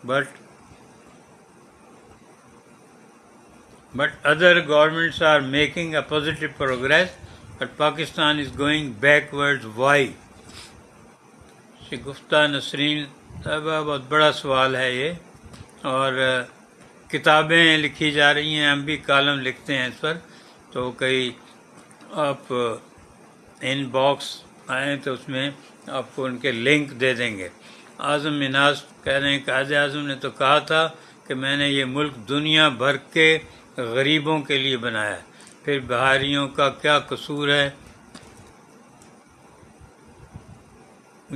but other governments are making a positive progress, but Pakistan is going backwards. Why? شگفتہ نسرین صاحبہ، بہت بڑا سوال ہے یہ، اور کتابیں لکھی جا رہی ہیں، ہم بھی کالم لکھتے ہیں اس پر. تو کئی آپ ان باکس آئیں تو اس میں آپ کو ان کے لنک دے دیں گے. اعظم مناز کہہ رہے ہیں کہ قائد اعظم نے تو کہا تھا کہ میں نے یہ ملک دنیا بھر کے غریبوں کے لیے بنایا، پھر بہاریوں کا کیا قصور ہے؟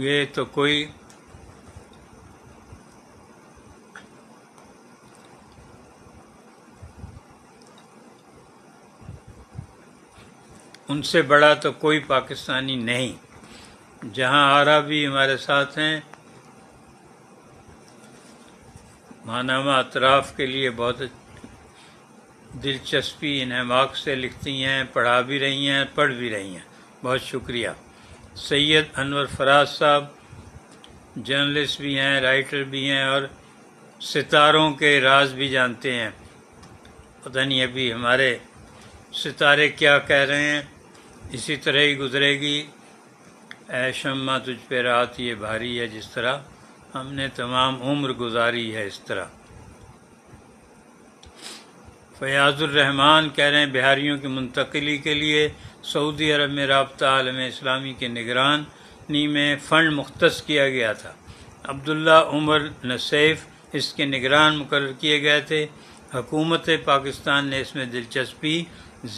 یہ تو کوئی ان سے بڑا تو کوئی پاکستانی نہیں. جہاں آرا بھی ہمارے ساتھ ہیں، ماہنامہ اطراف کے لیے بہت دلچسپی انہماک سے لکھتی ہیں، پڑھا بھی رہی ہیں، پڑھ بھی رہی ہیں. بہت شکریہ. سید انور فراز صاحب جرنلسٹ بھی ہیں، رائٹر بھی ہیں، اور ستاروں کے راز بھی جانتے ہیں. پتہ نہیں ابھی ہمارے ستارے کیا کہہ رہے ہیں. اسی طرح ہی گزرے گی اے شمع تجھ پہ رات یہ بھاری ہے، جس طرح ہم نے تمام عمر گزاری ہے اس طرح. فیاض الرحمان کہہ رہے ہیں بہاریوں کی منتقلی کے لیے سعودی عرب میں رابطہ عالم اسلامی کے نگرانی میں فنڈ مختص کیا گیا تھا. عبداللہ عمر نصیف اس کے نگران مقرر کیے گئے تھے. حکومت پاکستان نے اس میں دلچسپی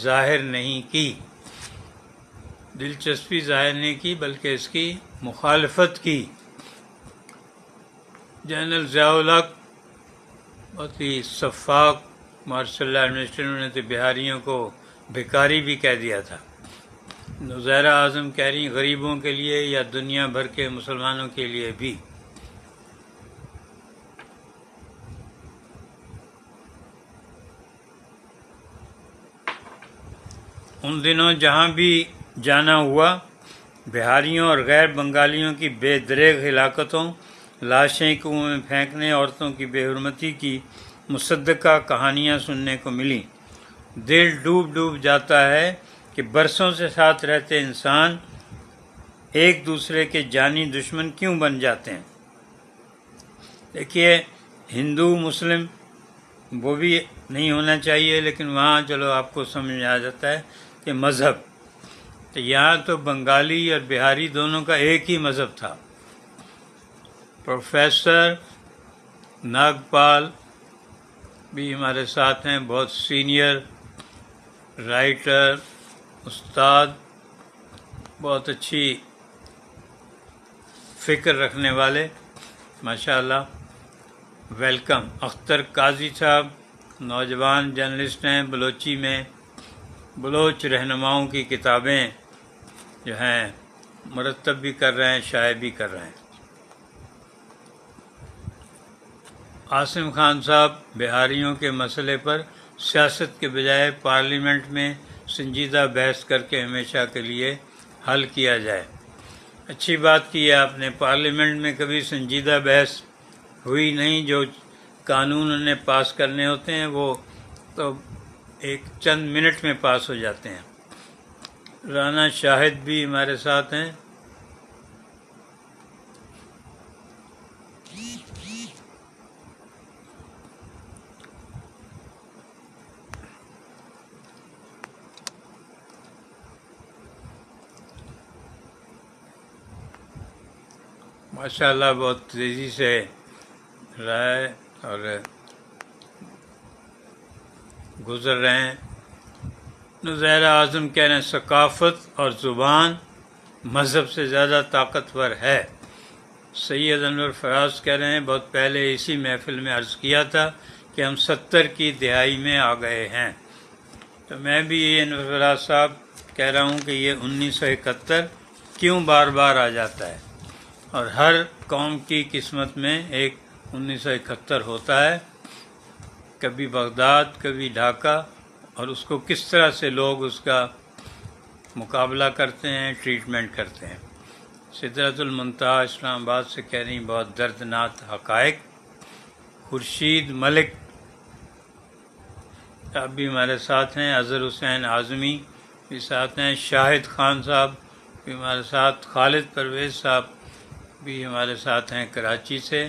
ظاہر نہیں کی، بلکہ اس کی مخالفت کی. جنرل ضیاء الحق بہت ہی شفاق مارشل لا ایڈمنسٹریٹر نے تو بہاریوں کو بھکاری بھی کہہ دیا تھا. نظیرہ اعظم کہہ رہی غریبوں کے لیے یا دنیا بھر کے مسلمانوں کے لیے بھی. ان دنوں جہاں بھی جانا ہوا، بہاریوں اور غیر بنگالیوں کی بے دریغ ہلاکتوں، لاشیں کنویں میں پھینکنے، عورتوں کی بے حرمتی کی مصدقہ کہانیاں سننے کو ملیں. دل ڈوب جاتا ہے کہ برسوں سے ساتھ رہتے انسان ایک دوسرے کے جانی دشمن کیوں بن جاتے ہیں. دیکھیے، ہندو مسلم وہ بھی نہیں ہونا چاہیے، لیکن وہاں چلو آپ کو سمجھ آ جاتا ہے کہ مذہب. تو یہاں تو بنگالی اور بہاری دونوں کا ایک ہی مذہب تھا. پروفیسر ناگپال بھی ہمارے ساتھ ہیں، بہت سینئر رائٹر، استاد، بہت اچھی فکر رکھنے والے، ماشاءاللہ. ویلکم. اختر قاضی صاحب نوجوان جرنلسٹ ہیں بلوچی میں. بلوچ رہنماؤں کی کتابیں جو ہیں مرتب بھی کر رہے ہیں، شائع بھی کر رہے ہیں۔ عاصم خان صاحب بہاریوں کے مسئلے پر سیاست کے بجائے پارلیمنٹ میں سنجیدہ بحث کر کے ہمیشہ کے لیے حل کیا جائے۔ اچھی بات کی ہے آپ نے، پارلیمنٹ میں کبھی سنجیدہ بحث ہوئی نہیں۔ جو قانون انہیں پاس کرنے ہوتے ہیں وہ تو ایک چند منٹ میں پاس ہو جاتے ہیں۔ رانا شاہد بھی ہمارے ساتھ ہیں۔ ماشاءاللہ بہت تیزی سے رائے اور گزر رہے ہیں۔ نظیر اعظم کہہ رہے ہیں ثقافت اور زبان مذہب سے زیادہ طاقتور ہے۔ سید انور فراز کہہ رہے ہیں بہت پہلے اسی محفل میں عرض کیا تھا کہ ہم 70 کی دہائی میں آ گئے ہیں۔ تو میں بھی یہ انور فراز صاحب کہہ رہا ہوں کہ یہ 1971 کیوں بار بار آ جاتا ہے، اور ہر قوم کی قسمت میں ایک 1971 ہوتا ہے، کبھی بغداد کبھی ڈھاکہ، اور اس کو کس طرح سے لوگ اس کا مقابلہ کرتے ہیں، ٹریٹمنٹ کرتے ہیں۔ سدرۃ المنتہا اسلام آباد سے کہہ رہی بہت دردناک حقائق۔ خورشید ملک آپ بھی ہمارے ساتھ ہیں، اظہر حسین اعظمی بھی ساتھ ہیں، شاہد خان صاحب بھی ہمارے ساتھ، خالد پرویز صاحب بھی ہمارے ساتھ ہیں کراچی سے،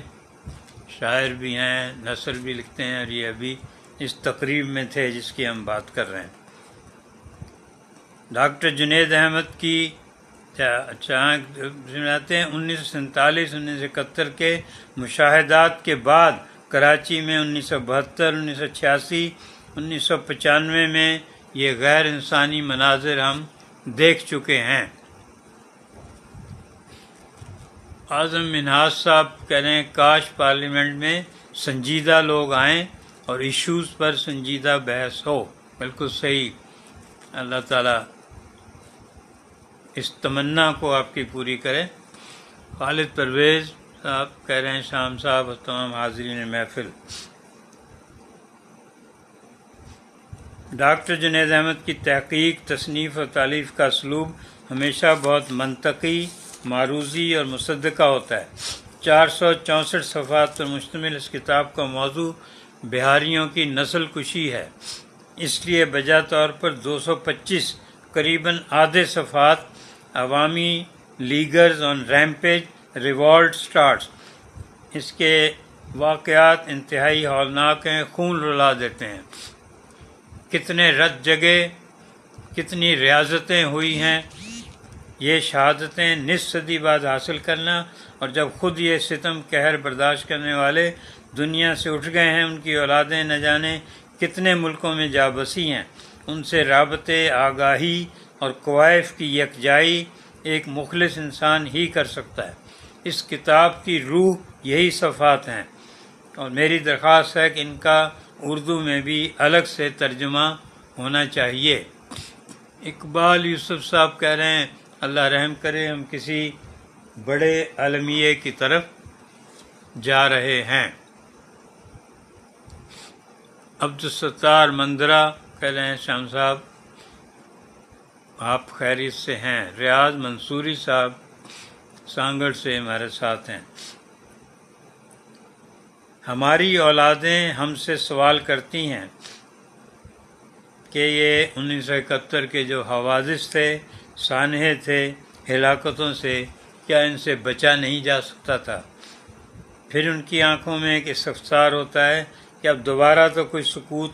شاعر بھی ہیں، نثر بھی لکھتے ہیں، اور یہ ابھی اس تقریب میں تھے جس کی ہم بات کر رہے ہیں۔ ڈاکٹر جنید احمد کی سناتے ہیں 1947-1971 کے مشاہدات کے بعد کراچی میں 1972، 1986، 1995 میں یہ غیر انسانی مناظر ہم دیکھ چکے ہیں۔ اعظم منہاج صاحب کہہ رہے ہیں کاش پارلیمنٹ میں سنجیدہ لوگ آئیں اور ایشوز پر سنجیدہ بحث ہو۔ بالکل صحیح، اللہ تعالیٰ اس تمنا کو آپ کی پوری کرے۔ خالد پرویز صاحب کہہ رہے ہیں شام صاحب اور تمام حاضرین محفل۔ ڈاکٹر جنید احمد کی تحقیق، تصنیف اور تالیف کا اسلوب ہمیشہ بہت منطقی، معروضی اور مصدقہ ہوتا ہے۔ 464 صفحات پر مشتمل اس کتاب کا موضوع بہاریوں کی نسل کشی ہے، اس لیے بجا طور پر 225 قریباً آدھے صفحات عوامی لیگرز آن ریمپیج ریوالٹ سٹارٹس۔ اس کے واقعات انتہائی ہولناک ہیں، خون رلا دیتے ہیں۔ کتنے رت جگے، کتنی ریاضتیں ہوئی ہیں، یہ شہادتیں نصف صدی بعد حاصل کرنا، اور جب خود یہ ستم قہر برداشت کرنے والے دنیا سے اٹھ گئے ہیں، ان کی اولادیں نہ جانے کتنے ملکوں میں جا بسی ہیں، ان سے رابطے، آگاہی اور کوائف کی یکجائی ایک مخلص انسان ہی کر سکتا ہے۔ اس کتاب کی روح یہی صفحات ہیں، اور میری درخواست ہے کہ ان کا اردو میں بھی الگ سے ترجمہ ہونا چاہیے۔ اقبال یوسف صاحب کہہ رہے ہیں اللہ رحم کرے ہم کسی بڑے المیے کی طرف جا رہے ہیں۔ عبدالستار مندرہ کہہ رہے ہیں شام صاحب آپ خیریت سے ہیں۔ ریاض منصوری صاحب سانگڑ سے ہمارے ساتھ ہیں۔ ہماری اولادیں ہم سے سوال کرتی ہیں کہ یہ 1971 کے جو حوادث تھے، سانحے تھے، ہلاکتوں سے، کیا ان سے بچا نہیں جا سکتا تھا؟ پھر ان کی آنکھوں میں ایک استفسار ہوتا ہے کہ اب دوبارہ تو کوئی سکوت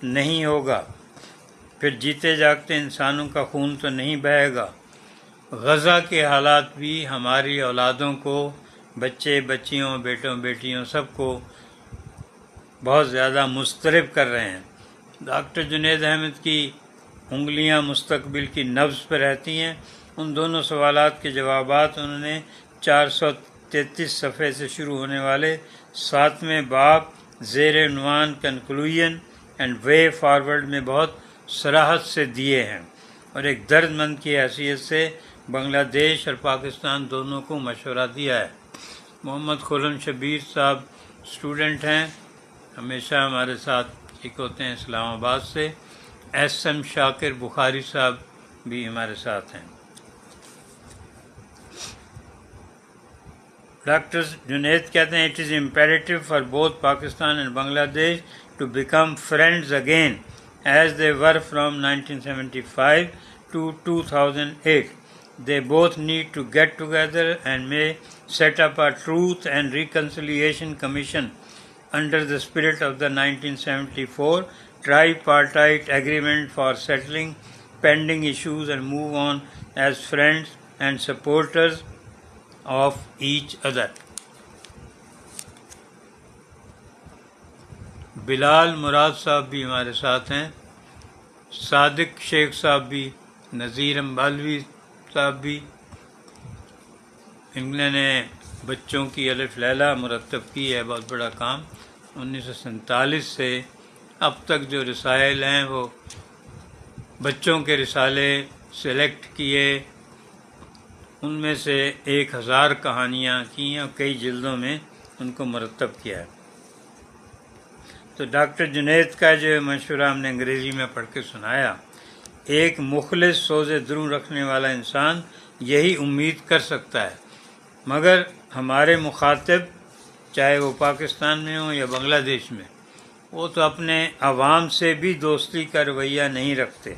نہیں ہوگا، پھر جیتے جاگتے انسانوں کا خون تو نہیں بہے گا۔ غزہ کے حالات بھی ہماری اولادوں کو، بچے بچیوں، بیٹوں بیٹیوں، سب کو بہت زیادہ مضطرب کر رہے ہیں۔ ڈاکٹر جنید احمد کی انگلیاں مستقبل کی نبض پہ رہتی ہیں۔ ان دونوں سوالات کے جوابات انہوں نے 433 صفحے سے شروع ہونے والے 7ویں باب زیر عنوان کنکلوژن اینڈ وے فارورڈ میں بہت صراحت سے دیے ہیں اور ایک درد مند کی حیثیت سے بنگلہ دیش اور پاکستان دونوں کو مشورہ دیا ہے۔ محمد خرم شبیر صاحب اسٹوڈنٹ ہیں، ہمیشہ ہمارے ساتھ ایک ہوتے ہیں اسلام آباد سے۔ ایس ایم شاکر بخاری صاحب بھی ہمارے ساتھ ہیں۔ ڈاکٹر جنید کہتے ہیں it is imperative for both Pakistan and Bangladesh to become friends again as they were from 1975 to 2008. They both need to get together and may set up a Truth and Reconciliation Commission under the spirit of the 1974 tripartite agreement for settling pending issues and move on as friends and supporters of each other. بلال مراد صاحب بھی ہمارے ساتھ ہیں، صادق شیخ صاحب بھی، نذیر امبالوی صاحب بھی۔ انہوں نے بچوں کی الف لیلہ مرتب کی ہے، بہت بڑا کام۔ 1947 سے اب تک جو رسائل ہیں وہ بچوں کے رسالے سلیکٹ کیے، ان میں سے 1000 کہانیاں کی اور کئی جلدوں میں ان کو مرتب کیا ہے۔ تو ڈاکٹر جنید کا جو مشورہ ہم نے انگریزی میں پڑھ کے سنایا، ایک مخلص سوز درون رکھنے والا انسان یہی امید کر سکتا ہے، مگر ہمارے مخاطب چاہے وہ پاکستان میں ہوں یا بنگلہ دیش میں، وہ تو اپنے عوام سے بھی دوستی کا رویہ نہیں رکھتے۔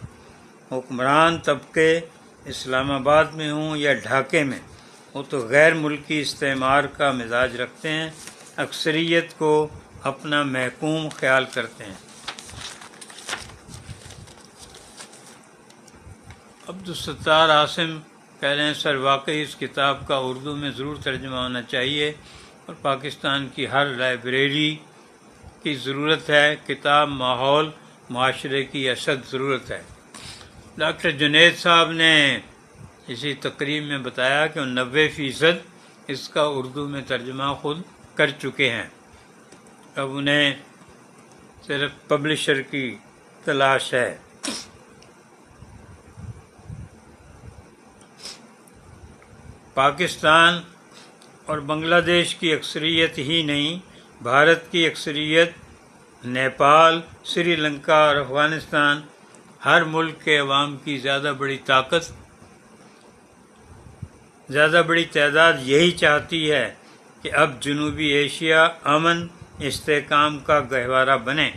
حکمران طبقے اسلام آباد میں ہوں یا ڈھاکے میں، وہ تو غیر ملکی استعمار کا مزاج رکھتے ہیں، اکثریت کو اپنا محکوم خیال کرتے ہیں۔ عبدالستار عاصم کہہ رہے ہیں سر واقعی اس کتاب کا اردو میں ضرور ترجمہ ہونا چاہیے اور پاکستان کی ہر لائبریری کی ضرورت ہے، کتاب ماحول معاشرے کی اشد ضرورت ہے۔ ڈاکٹر جنید صاحب نے اسی تقریب میں بتایا کہ 90% اس کا اردو میں ترجمہ خود کر چکے ہیں، اب انہیں صرف پبلشر کی تلاش ہے۔ پاکستان اور بنگلہ دیش کی اکثریت ہی نہیں، بھارت کی اکثریت، نیپال، سری لنکا اور افغانستان، ہر ملک کے عوام کی زیادہ بڑی تعداد یہی چاہتی ہے کہ اب جنوبی ایشیا امن استحکام کا گہوارہ بنے۔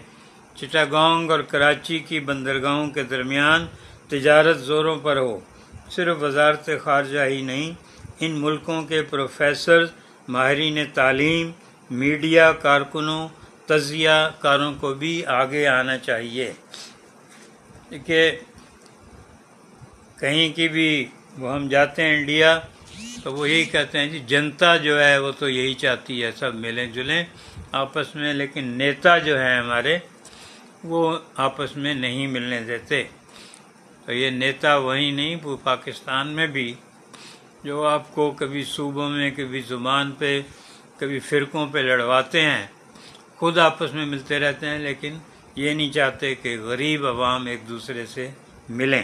چٹاگانگ اور کراچی کی بندرگاہوں کے درمیان تجارت زوروں پر ہو۔ صرف وزارت خارجہ ہی نہیں، ان ملکوں کے پروفیسرز، ماہرین تعلیم، میڈیا کارکنوں، تجزیہ کاروں کو بھی آگے آنا چاہیے۔ کہ کہیں کی بھی وہ ہم جاتے ہیں انڈیا تو وہ یہی کہتے ہیں جی جنتا جو ہے وہ تو یہی چاہتی ہے سب ملیں جلیں آپس میں، لیکن نیتا جو ہیں ہمارے وہ آپس میں نہیں ملنے دیتے۔ تو یہ نیتا وہی نہیں، وہ پاکستان میں بھی جو آپ کو کبھی صوبوں میں، کبھی زبان پہ، کبھی فرقوں پہ لڑواتے ہیں، خود آپس میں ملتے رہتے ہیں، لیکن یہ نہیں چاہتے کہ غریب عوام ایک دوسرے سے ملیں۔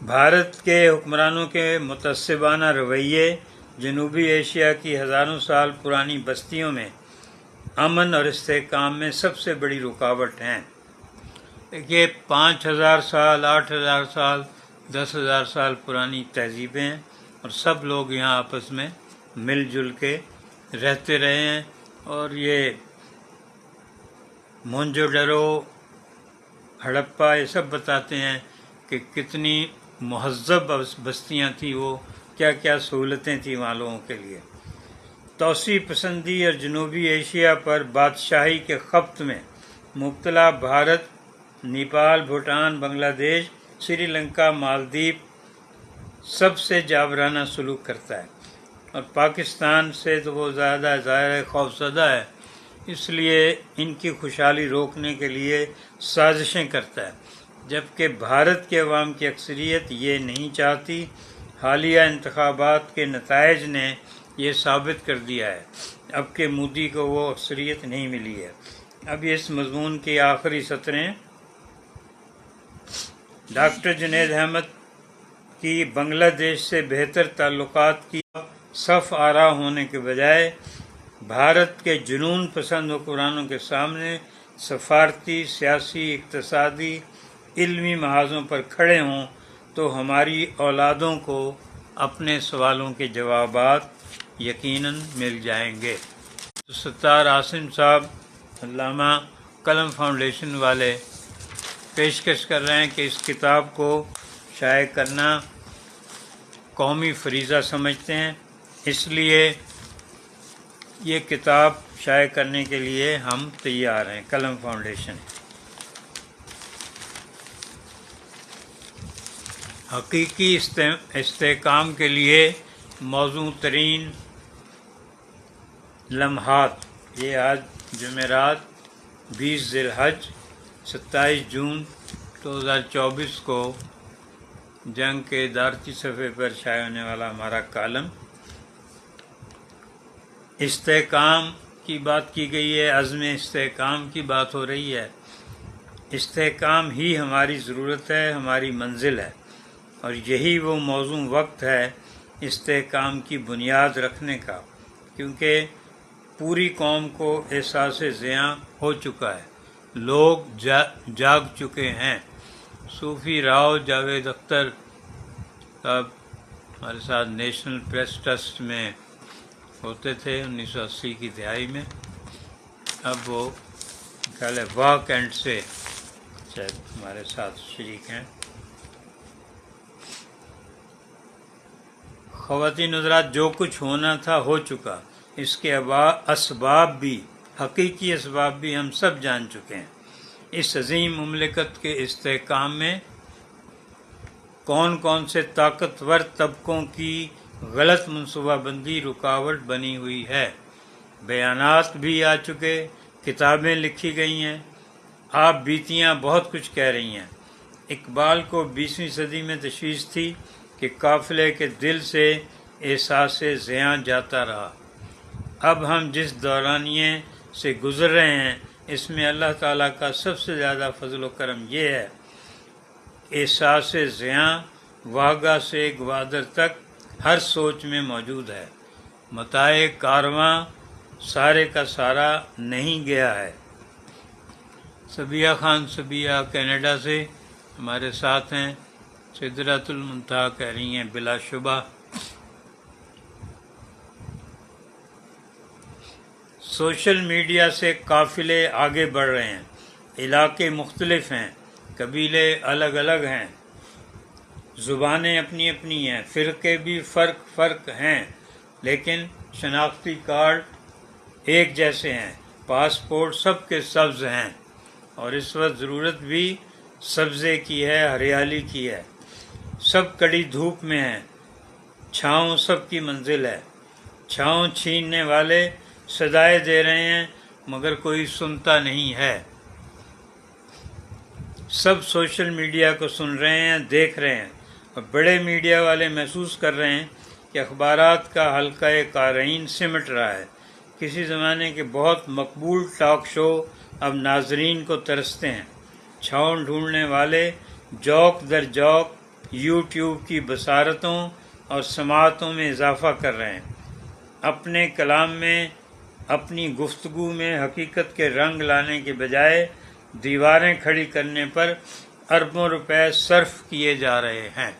بھارت کے حکمرانوں کے متعصبانہ رویے جنوبی ایشیا کی ہزاروں سال پرانی بستیوں میں امن اور استحکام میں سب سے بڑی رکاوٹ ہیں۔ یہ 5000 سال، 8000 سال، 10,000 سال پرانی تہذیبیں ہیں اور سب لوگ یہاں آپس میں مل جل کے رہتے رہے ہیں، اور یہ مونجو ڈرو، ہڑپا، یہ سب بتاتے ہیں کہ کتنی مہذب بستیاں تھیں، وہ کیا کیا سہولتیں تھیں وہاں لوگوں کے لیے۔ توسیع پسندی اور جنوبی ایشیا پر بادشاہی کے خبط میں مبتلا بھارت نیپال، بھوٹان، بنگلہ دیش، سری لنکا، مالدیپ سب سے جابرانہ سلوک کرتا ہے، اور پاکستان سے تو وہ زیادہ ظاہر خوفزدہ ہے، اس لیے ان کی خوشحالی روکنے کے لیے سازشیں کرتا ہے، جبکہ بھارت کے عوام کی اکثریت یہ نہیں چاہتی۔ حالیہ انتخابات کے نتائج نے یہ ثابت کر دیا ہے اب کہ مودی کو وہ اکثریت نہیں ملی ہے، اب اس مضمون کی آخری سطریں. ڈاکٹر جنید احمد کی بنگلہ دیش سے بہتر تعلقات کی صف آرا ہونے کے بجائے بھارت کے جنون پسند حکمرانوں کے سامنے سفارتی، سیاسی، اقتصادی، علمی محاذوں پر کھڑے ہوں تو ہماری اولادوں کو اپنے سوالوں کے جوابات یقیناً مل جائیں گے. ستار عاصم صاحب علامہ قلم فاؤنڈیشن والے پیشکش کر رہے ہیں کہ اس کتاب کو شائع کرنا قومی فریضہ سمجھتے ہیں، اس لیے یہ کتاب شائع کرنے کے لیے ہم تیار ہیں. قلم فاؤنڈیشن. حقیقی استحکام کے لیے موزوں ترین لمحات. یہ آج جمعرات 20 ذی الحج 27 جون 2024 کو جنگ کے ادارتی صفحے پر شائع ہونے والا ہمارا کالم. استحکام کی بات کی گئی ہے، عزم استحکام کی بات ہو رہی ہے. استحکام ہی ہماری ضرورت ہے، ہماری منزل ہے، اور یہی وہ موزوں وقت ہے استحکام کی بنیاد رکھنے کا، کیونکہ پوری قوم کو احساس زیاں ہو چکا ہے، لوگ جاگ چکے ہیں. صوفی راؤ جاوید اختر صاحب ہمارے ساتھ نیشنل پریس ٹرسٹ میں ہوتے تھے 1980 کی دہائی میں. اب وہ خیال ہے واک اینڈ سے شاید ہمارے ساتھ شریک ہیں. خواتین حضرات، جو کچھ ہونا تھا ہو چکا. اس کے اسباب بھی، حقیقی اسباب بھی ہم سب جان چکے ہیں. اس عظیم مملکت کے استحکام میں کون کون سے طاقتور طبقوں کی غلط منصوبہ بندی رکاوٹ بنی ہوئی ہے. بیانات بھی آ چکے، کتابیں لکھی گئی ہیں، آپ بیتیاں بہت کچھ کہہ رہی ہیں. اقبال کو 20ویں صدی میں تشویش تھی کہ قافلے کے دل سے احساس زیاں جاتا رہا. اب ہم جس دورانیے سے گزر رہے ہیں اس میں اللہ تعالیٰ کا سب سے زیادہ فضل و کرم یہ ہے، احساس زیاں واگا سے گوادر تک ہر سوچ میں موجود ہے. متاع کارواں سارے کا سارا نہیں گیا ہے. صبیہ خان صبیہ کینیڈا سے ہمارے ساتھ ہیں. سدرۃ المنتہا کہہ رہی ہیں بلا شبہ. سوشل میڈیا سے قافلے آگے بڑھ رہے ہیں، علاقے مختلف ہیں، قبیلے الگ الگ ہیں، زبانیں اپنی اپنی ہیں، فرقے بھی فرق ہیں، لیکن شناختی کارڈ ایک جیسے ہیں، پاسپورٹ سب کے سبز ہیں، اور اس وقت ضرورت بھی سبزے کی ہے، ہریالی کی ہے. سب کڑی دھوپ میں ہیں، چھاؤں سب کی منزل ہے. چھاؤں چھیننے والے صدائے دے رہے ہیں مگر کوئی سنتا نہیں ہے. سب سوشل میڈیا کو سن رہے ہیں، دیکھ رہے ہیں، اور بڑے میڈیا والے محسوس کر رہے ہیں کہ اخبارات کا حلقہ قارئین سمٹ رہا ہے. کسی زمانے کے بہت مقبول ٹاک شو اب ناظرین کو ترستے ہیں. چھاؤں ڈھونڈنے والے جوک در جوک یوٹیوب کی بصارتوں اور سماعتوں میں اضافہ کر رہے ہیں. اپنے کلام میں، اپنی گفتگو میں حقیقت کے رنگ لانے کے بجائے دیواریں کھڑی کرنے پر اربوں روپے صرف کیے جا رہے ہیں.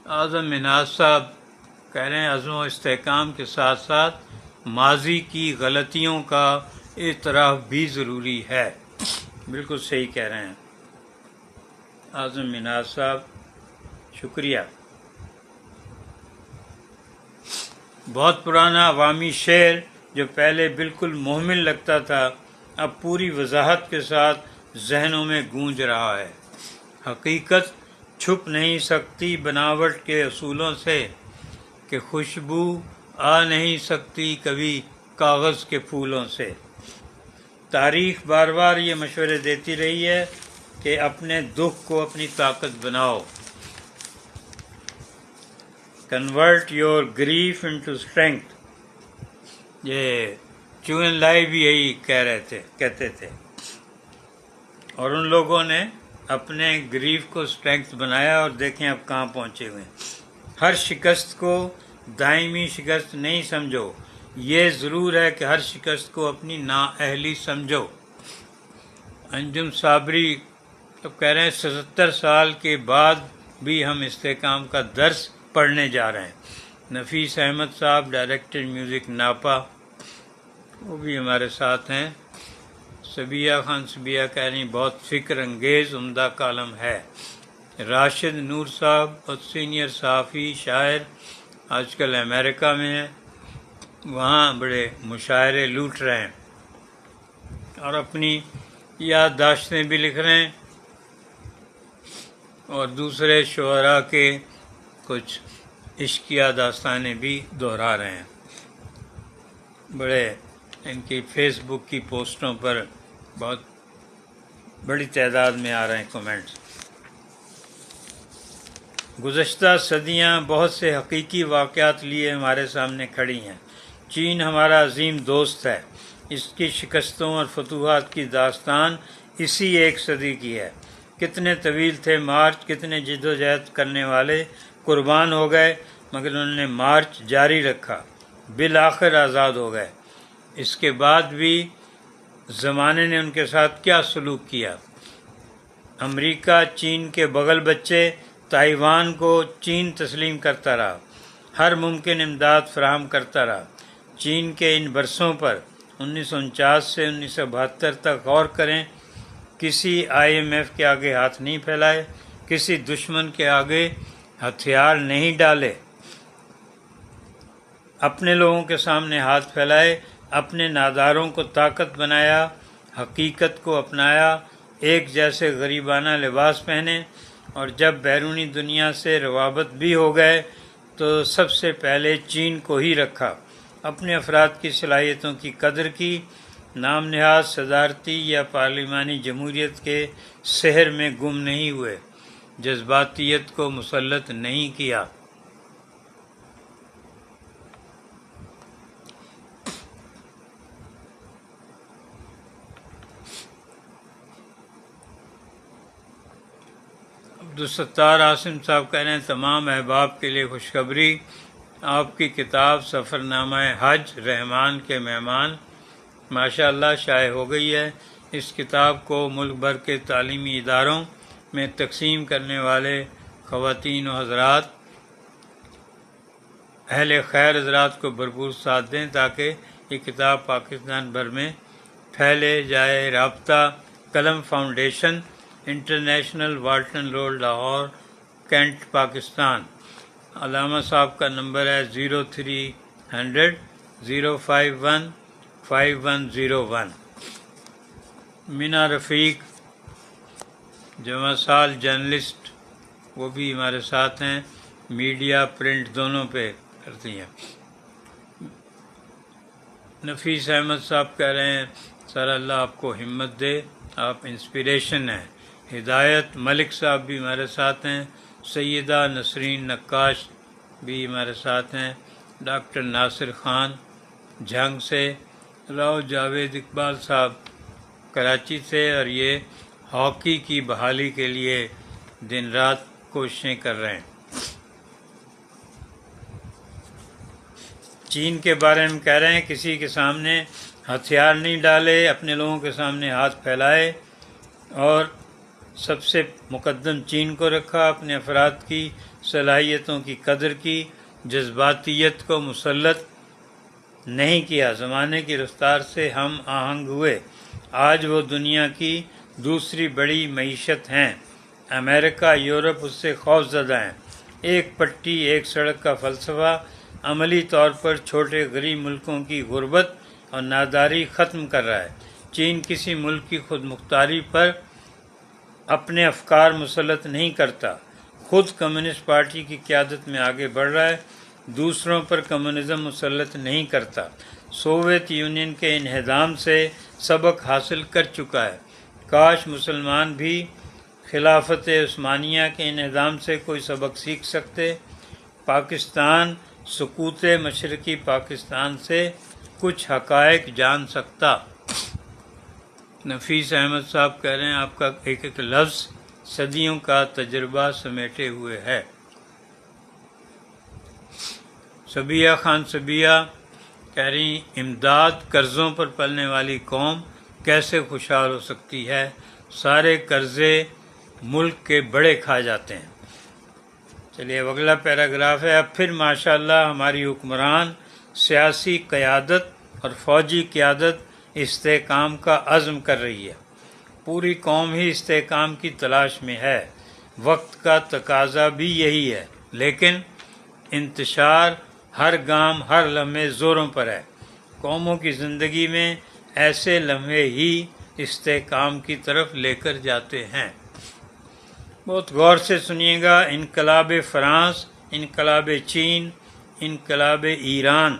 اعظم منہاج صاحب کہہ رہے ہیں عزم و استحکام کے ساتھ ساتھ ماضی کی غلطیوں کا اعتراف بھی ضروری ہے. بالکل صحیح کہہ رہے ہیں اعظم منہاج صاحب، شکریہ. بہت پرانا عوامی شعر جو پہلے بالکل مہمل لگتا تھا اب پوری وضاحت کے ساتھ ذہنوں میں گونج رہا ہے. حقیقت چھپ نہیں سکتی بناوٹ کے اصولوں سے، کہ خوشبو آ نہیں سکتی کبھی کاغذ کے پھولوں سے. تاریخ بار بار یہ مشورے دیتی رہی ہے کہ اپنے دکھ کو اپنی طاقت بناؤ. Convert your grief into strength. یہ چو ان لائی بھی یہی کہتے تھے، اور ان لوگوں نے اپنے گریف کو اسٹرینگتھ بنایا، اور دیکھیں اب کہاں پہنچے ہوئے ہیں۔ ہر شکست کو دائمی شکست نہیں سمجھو، یہ ضرور ہے کہ ہر شکست کو اپنی نااہلی سمجھو۔ انجم صابری تو کہہ رہے ہیں 77 سال کے بعد بھی ہم استحکام کا درس پڑھنے جا رہے ہیں۔ نفیس احمد صاحب ڈائریکٹر میوزک ناپا، وہ بھی ہمارے ساتھ ہیں۔ صبیہ خان صبیہ کہہ رہی ہیں بہت فکر انگیز عمدہ کالم ہے۔ راشد نور صاحب اور سینئر صحافی شاعر آج کل امریکہ میں ہیں، وہاں بڑے مشاعرے لوٹ رہے ہیں اور اپنی یادداشتیں بھی لکھ رہے ہیں، اور دوسرے شعراء کے کچھ عشقیہ داستانیں بھی دہرا رہے ہیں۔ بڑے ان کی فیس بک کی پوسٹوں پر بہت بڑی تعداد میں آ رہے ہیں کمنٹس۔ گزشتہ صدیاں بہت سے حقیقی واقعات لیے ہمارے سامنے کھڑی ہیں۔ چین ہمارا عظیم دوست ہے، اس کی شکستوں اور فتوحات کی داستان اسی ایک صدی کی ہے۔ کتنے طویل تھے مارچ، کتنے جد و جہد کرنے والے قربان ہو گئے، مگر انہوں نے مارچ جاری رکھا، بالآخر آزاد ہو گئے۔ اس کے بعد بھی زمانے نے ان کے ساتھ کیا سلوک کیا؟ امریکہ چین کے بغل بچے تائیوان کو چین تسلیم کرتا رہا، ہر ممکن امداد فراہم کرتا رہا۔ چین کے ان برسوں پر 1949 سے 1972 تک غور کریں، کسی IMF کے آگے ہاتھ نہیں پھیلائے، کسی دشمن کے آگے ہتھیار نہیں ڈالے، اپنے لوگوں کے سامنے ہاتھ پھیلائے، اپنے ناداروں کو طاقت بنایا، حقیقت کو اپنایا، ایک جیسے غریبانہ لباس پہنے، اور جب بیرونی دنیا سے روابط بھی ہو گئے تو سب سے پہلے چین کو ہی رکھا، اپنے افراد کی صلاحیتوں کی قدر کی، نام نہاد صدارتی یا پارلیمانی جمہوریت کے سحر میں گم نہیں ہوئے، جذباتیت کو مسلط نہیں کیا۔ عبدالستار عاصم صاحب کہہ رہے ہیں تمام احباب کے لیے خوشخبری، آپ کی کتاب سفر نامہ حج رحمان کے مہمان ماشاء اللہ شائع ہو گئی ہے۔ اس کتاب کو ملک بھر کے تعلیمی اداروں میں تقسیم کرنے والے خواتین و حضرات، اہل خیر حضرات کو بھرپور ساتھ دیں تاکہ یہ کتاب پاکستان بھر میں پھیلے جائے۔ رابطہ Qalam foundation, international Walton road, Lahore, Cantt, Pakistan. علامہ صاحب کا نمبر ہے 0300 051 5101۔ مینا رفیق جمع سال جرنلسٹ، وہ بھی ہمارے ساتھ ہیں، میڈیا پرنٹ دونوں پہ کرتی ہیں۔ نفیس احمد صاحب کہہ رہے ہیں سر اللہ آپ کو ہمت دے، آپ انسپریشن ہیں۔ ہدایت ملک صاحب بھی ہمارے ساتھ ہیں، سیدہ نسرین نقاش بھی ہمارے ساتھ ہیں، ڈاکٹر ناصر خان جھنگ سے، راؤ جاوید اقبال صاحب کراچی سے، اور یہ ہاکی کی بحالی کے لیے دن رات کوششیں کر رہے ہیں۔ چین کے بارے میں کہہ رہے ہیں کسی کے سامنے ہتھیار نہیں ڈالے، اپنے لوگوں کے سامنے ہاتھ پھیلائے، اور سب سے مقدم چین کو رکھا، اپنے افراد کی صلاحیتوں کی قدر کی، جذباتیت کو مسلط نہیں کیا، زمانے کی رفتار سے ہم آہنگ ہوئے۔ آج وہ دنیا کی دوسری بڑی معیشت ہیں، امریکہ یورپ اس سے خوف زدہ ہیں۔ ایک پٹی ایک سڑک کا فلسفہ عملی طور پر چھوٹے غریب ملکوں کی غربت اور ناداری ختم کر رہا ہے۔ چین کسی ملک کی خود مختاری پر اپنے افکار مسلط نہیں کرتا، خود کمیونسٹ پارٹی کی قیادت میں آگے بڑھ رہا ہے، دوسروں پر کمیونزم مسلط نہیں کرتا، سوویت یونین کے انہدام سے سبق حاصل کر چکا ہے۔ کاش مسلمان بھی خلافت عثمانیہ کے انہدام سے کوئی سبق سیکھ سکتے۔ پاکستان سقوط مشرقی پاکستان سے کچھ حقائق جان سکتا۔ نفیس احمد صاحب کہہ رہے ہیں آپ کا ایک ایک لفظ صدیوں کا تجربہ سمیٹے ہوئے ہے۔ صبیہ خان صبیہ کہہ رہی امداد قرضوں پر پلنے والی قوم کیسے خوشحال ہو سکتی ہے؟ سارے قرضے ملک کے بڑے کھا جاتے ہیں۔ چلیے اب اگلا پیراگراف ہے۔ اب پھر ماشاءاللہ ہماری حکمران سیاسی قیادت اور فوجی قیادت استحکام کا عزم کر رہی ہے۔ پوری قوم ہی استحکام کی تلاش میں ہے۔ وقت کا تقاضا بھی یہی ہے، لیکن انتشار ہر گام ہر لمحے زوروں پر ہے۔ قوموں کی زندگی میں ایسے لمحے ہی استحکام کی طرف لے کر جاتے ہیں۔ بہت غور سے سنیے گا۔ انقلاب فرانس، انقلاب چین، انقلاب ایران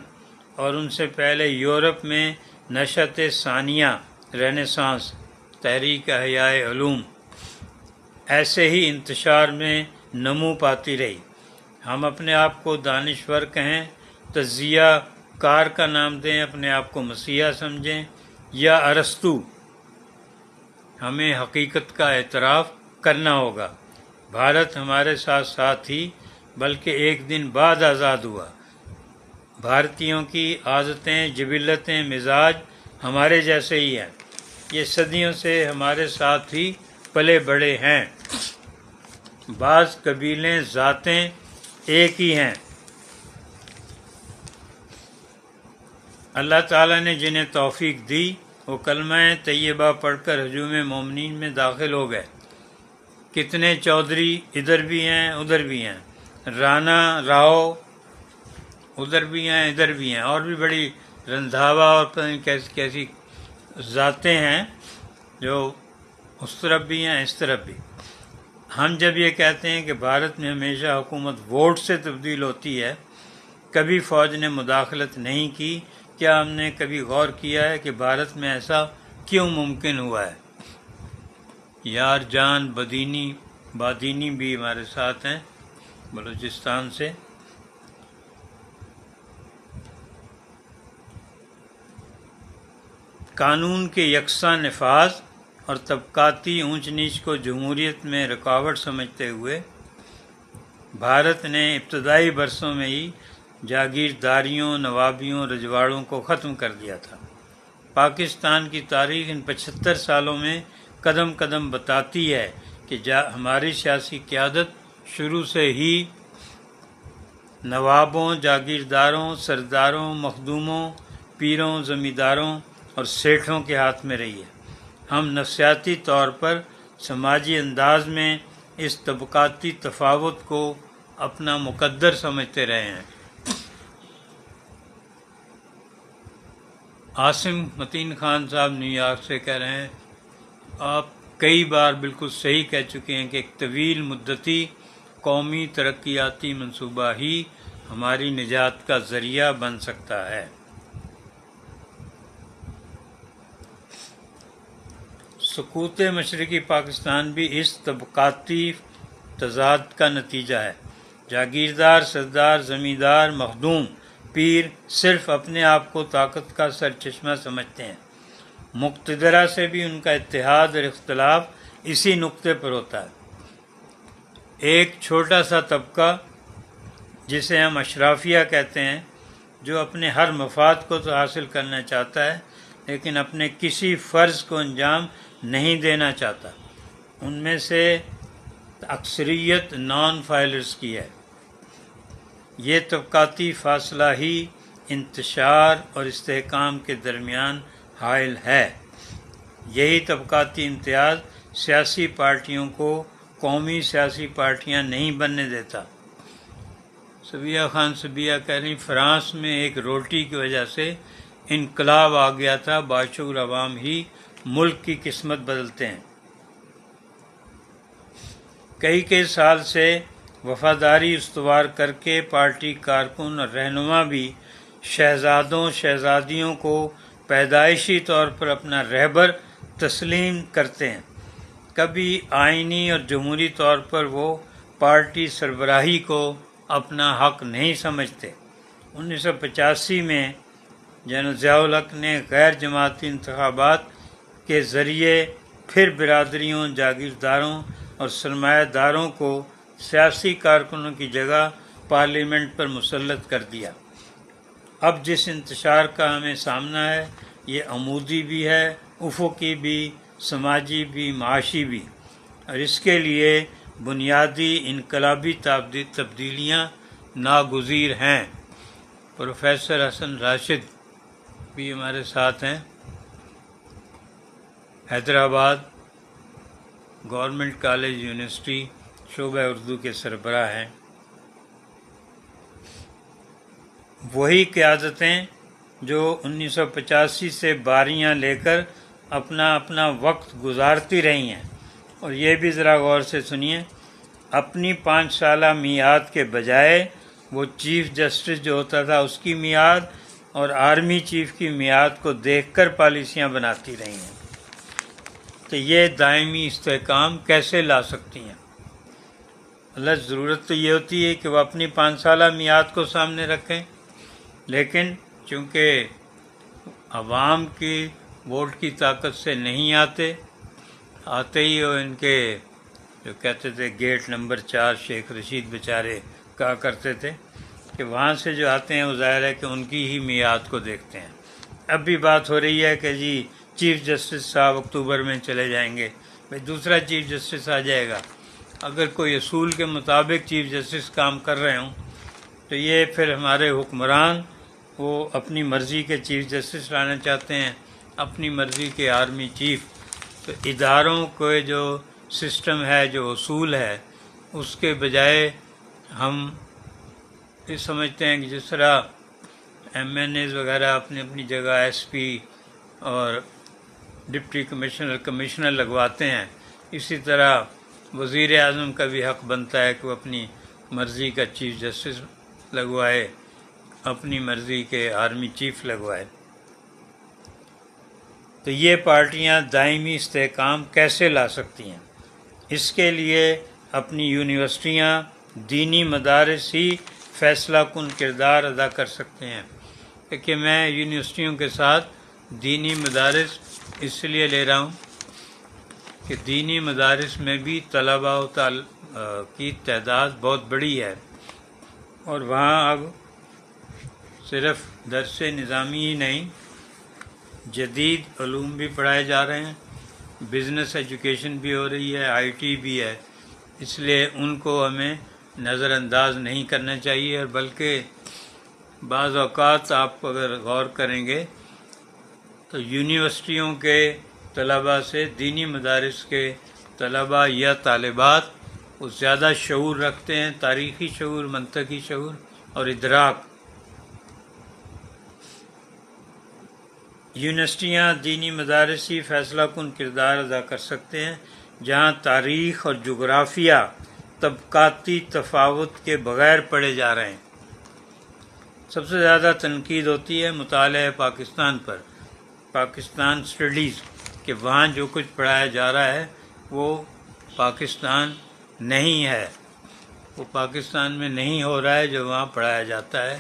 اور ان سے پہلے یورپ میں نشأت ثانیہ، رینیسانس، تحریک احیاء علوم ایسے ہی انتشار میں نمو پاتی رہی۔ ہم اپنے آپ کو دانشور کہیں، تجزیہ کار کا نام دیں، اپنے آپ کو مسیحا سمجھیں یا ارسطو، ہمیں حقیقت کا اعتراف کرنا ہوگا۔ بھارت ہمارے ساتھ ساتھ ہی بلکہ ایک دن بعد آزاد ہوا۔ بھارتیوں کی عادتیں، جبلتیں، مزاج ہمارے جیسے ہی ہیں۔ یہ صدیوں سے ہمارے ساتھ ہی پلے بڑے ہیں۔ بعض قبیلیں، ذاتیں ایک ہی ہیں۔ اللہ تعالیٰ نے جنہیں توفیق دی وہ کلمہ طیبہ پڑھ کر ہجوم مومنین میں داخل ہو گئے۔ کتنے چودھری ادھر بھی ہیں ادھر بھی ہیں، رانا راؤ ادھر بھی ہیں ادھر بھی ہیں، اور بھی بڑی رندھاوا اور پتہ نہیں کیسی کیسی ذاتیں ہیں جو اس طرف بھی ہیں اس طرف بھی۔ ہم جب یہ کہتے ہیں کہ بھارت میں ہمیشہ حکومت ووٹ سے تبدیل ہوتی ہے، کبھی فوج نے مداخلت نہیں کی، کیا ہم نے کبھی غور کیا ہے کہ بھارت میں ایسا کیوں ممکن ہوا ہے؟ یار جان بادینی بھی ہمارے ساتھ ہیں بلوچستان سے۔ قانون کے یکساں نفاذ اور طبقاتی اونچ نیچ کو جمہوریت میں رکاوٹ سمجھتے ہوئے بھارت نے ابتدائی برسوں میں ہی جاگیرداریوں، نوابیوں، رجواڑوں کو ختم کر دیا تھا۔ پاکستان کی تاریخ ان 75 سالوں میں قدم قدم بتاتی ہے کہ ہماری سیاسی قیادت شروع سے ہی نوابوں، جاگیرداروں، سرداروں، مخدوموں، پیروں، زمینداروں اور سیٹھوں کے ہاتھ میں رہی ہے۔ ہم نفسیاتی طور پر سماجی انداز میں اس طبقاتی تفاوت کو اپنا مقدر سمجھتے رہے ہیں۔ عاصم متین خان صاحب نیو یارک سے کہہ رہے ہیں آپ کئی بار بالکل صحیح کہہ چکے ہیں کہ ایک طویل مدتی قومی ترقیاتی منصوبہ ہی ہماری نجات کا ذریعہ بن سکتا ہے۔ سقوط مشرقی پاکستان بھی اس طبقاتی تضاد کا نتیجہ ہے۔ جاگیردار، سردار، زمیندار، مخدوم، پیر صرف اپنے آپ کو طاقت کا سرچشمہ سمجھتے ہیں۔ مقتدرہ سے بھی ان کا اتحاد اور اختلاف اسی نقطے پر ہوتا ہے۔ ایک چھوٹا سا طبقہ جسے ہم اشرافیہ کہتے ہیں، جو اپنے ہر مفاد کو تو حاصل کرنا چاہتا ہے لیکن اپنے کسی فرض کو انجام نہیں دینا چاہتا، ان میں سے اکثریت نان فائلرز کی ہے۔ یہ طبقاتی فاصلہ ہی انتشار اور استحکام کے درمیان حائل ہے۔ یہی طبقاتی امتیاز سیاسی پارٹیوں کو قومی سیاسی پارٹیاں نہیں بننے دیتا۔ صبیہ خان صبیہ کہہ رہی فرانس میں ایک روٹی کی وجہ سے انقلاب آ گیا تھا، باشعور عوام ہی ملک کی قسمت بدلتے ہیں۔ کئی سال سے وفاداری استوار کر کے پارٹی کارکن اور رہنما بھی شہزادوں شہزادیوں کو پیدائشی طور پر اپنا رہبر تسلیم کرتے ہیں۔ کبھی آئینی اور جمہوری طور پر وہ پارٹی سربراہی کو اپنا حق نہیں سمجھتے۔ 1985 میں جنرل ضیاء الحق نے غیر جماعتی انتخابات کے ذریعے پھر برادریوں، جاگیرداروں اور سرمایہ داروں کو سیاسی کارکنوں کی جگہ پارلیمنٹ پر مسلط کر دیا۔ اب جس انتشار کا ہمیں سامنا ہے یہ عمودی بھی ہے، افقی بھی، سماجی بھی، معاشی بھی، اور اس کے لیے بنیادی انقلابی تبدیلیاں ناگزیر ہیں۔ پروفیسر حسن راشد بھی ہمارے ساتھ ہیں، حیدرآباد گورنمنٹ کالج یونیورسٹی شعبہ اردو کے سربراہ ہیں۔ وہی قیادتیں جو 1985 سے باریاں لے کر اپنا اپنا وقت گزارتی رہی ہیں، اور یہ بھی ذرا غور سے سنیے، اپنی 5 سالہ میعاد کے بجائے وہ چیف جسٹس جو ہوتا تھا اس کی میعاد اور آرمی چیف کی میعاد کو دیکھ کر پالیسیاں بناتی رہی ہیں۔ تو یہ دائمی استحکام کیسے لا سکتی ہیں؟ اللہ، ضرورت تو یہ ہوتی ہے کہ وہ اپنی 5 سالہ میعاد کو سامنے رکھیں، لیکن چونکہ عوام کی ووٹ کی طاقت سے نہیں آتے ہی وہ ان کے جو کہتے تھے گیٹ نمبر 4 شیخ رشید بیچارے کہا کرتے تھے کہ وہاں سے جو آتے ہیں وہ ظاہر ہے کہ ان کی ہی میعاد کو دیکھتے ہیں۔ اب بھی بات ہو رہی ہے کہ جی چیف جسٹس صاحب اکتوبر میں چلے جائیں گے، بھائی دوسرا چیف جسٹس آ جائے گا۔ اگر کوئی اصول کے مطابق چیف جسٹس کام کر رہے ہوں تو یہ پھر ہمارے حکمران وہ اپنی مرضی کے چیف جسٹس لانا چاہتے ہیں، اپنی مرضی کے آرمی چیف۔ تو اداروں کے جو سسٹم ہے، جو اصول ہے، اس کے بجائے ہم یہ سمجھتے ہیں کہ جس طرح ایم این ایز وغیرہ اپنی اپنی جگہ ایس پی اور ڈپٹی کمشنر لگواتے ہیں، اسی طرح وزیر اعظم کا بھی حق بنتا ہے کہ وہ اپنی مرضی کا چیف جسٹس لگوائے، اپنی مرضی کے آرمی چیف لگوائے۔ تو یہ پارٹیاں دائمی استحکام کیسے لا سکتی ہیں؟ اس کے لیے اپنی یونیورسٹیاں، دینی مدارس ہی فیصلہ کن کردار ادا کر سکتے ہیں۔ کہ میں یونیورسٹیوں کے ساتھ دینی مدارس اس لیے لے رہا ہوں کہ دینی مدارس میں بھی طلباء کی تعداد بہت بڑی ہے، اور وہاں اب صرف درس نظامی ہی نہیں، جدید علوم بھی پڑھائے جا رہے ہیں، بزنس ایجوکیشن بھی ہو رہی ہے، آئی ٹی بھی ہے، اس لیے ان کو ہمیں نظر انداز نہیں کرنا چاہیے، اور بلکہ بعض اوقات آپ اگر غور کریں گے تو یونیورسٹیوں کے طلباء سے دینی مدارس کے طلباء یا طالبات وہ زیادہ شعور رکھتے ہیں، تاریخی شعور، منطقی شعور اور ادراک۔ یونیورسٹیاں، دینی مدارس ہی فیصلہ کن کردار ادا کر سکتے ہیں جہاں تاریخ اور جغرافیہ طبقاتی تفاوت کے بغیر پڑھے جا رہے ہیں۔ سب سے زیادہ تنقید ہوتی ہے مطالعہ پاکستان پر، پاکستان اسٹڈیز، کہ وہاں جو کچھ پڑھایا جا رہا ہے وہ پاکستان نہیں ہے، وہ پاکستان میں نہیں ہو رہا ہے جو وہاں پڑھایا جاتا ہے،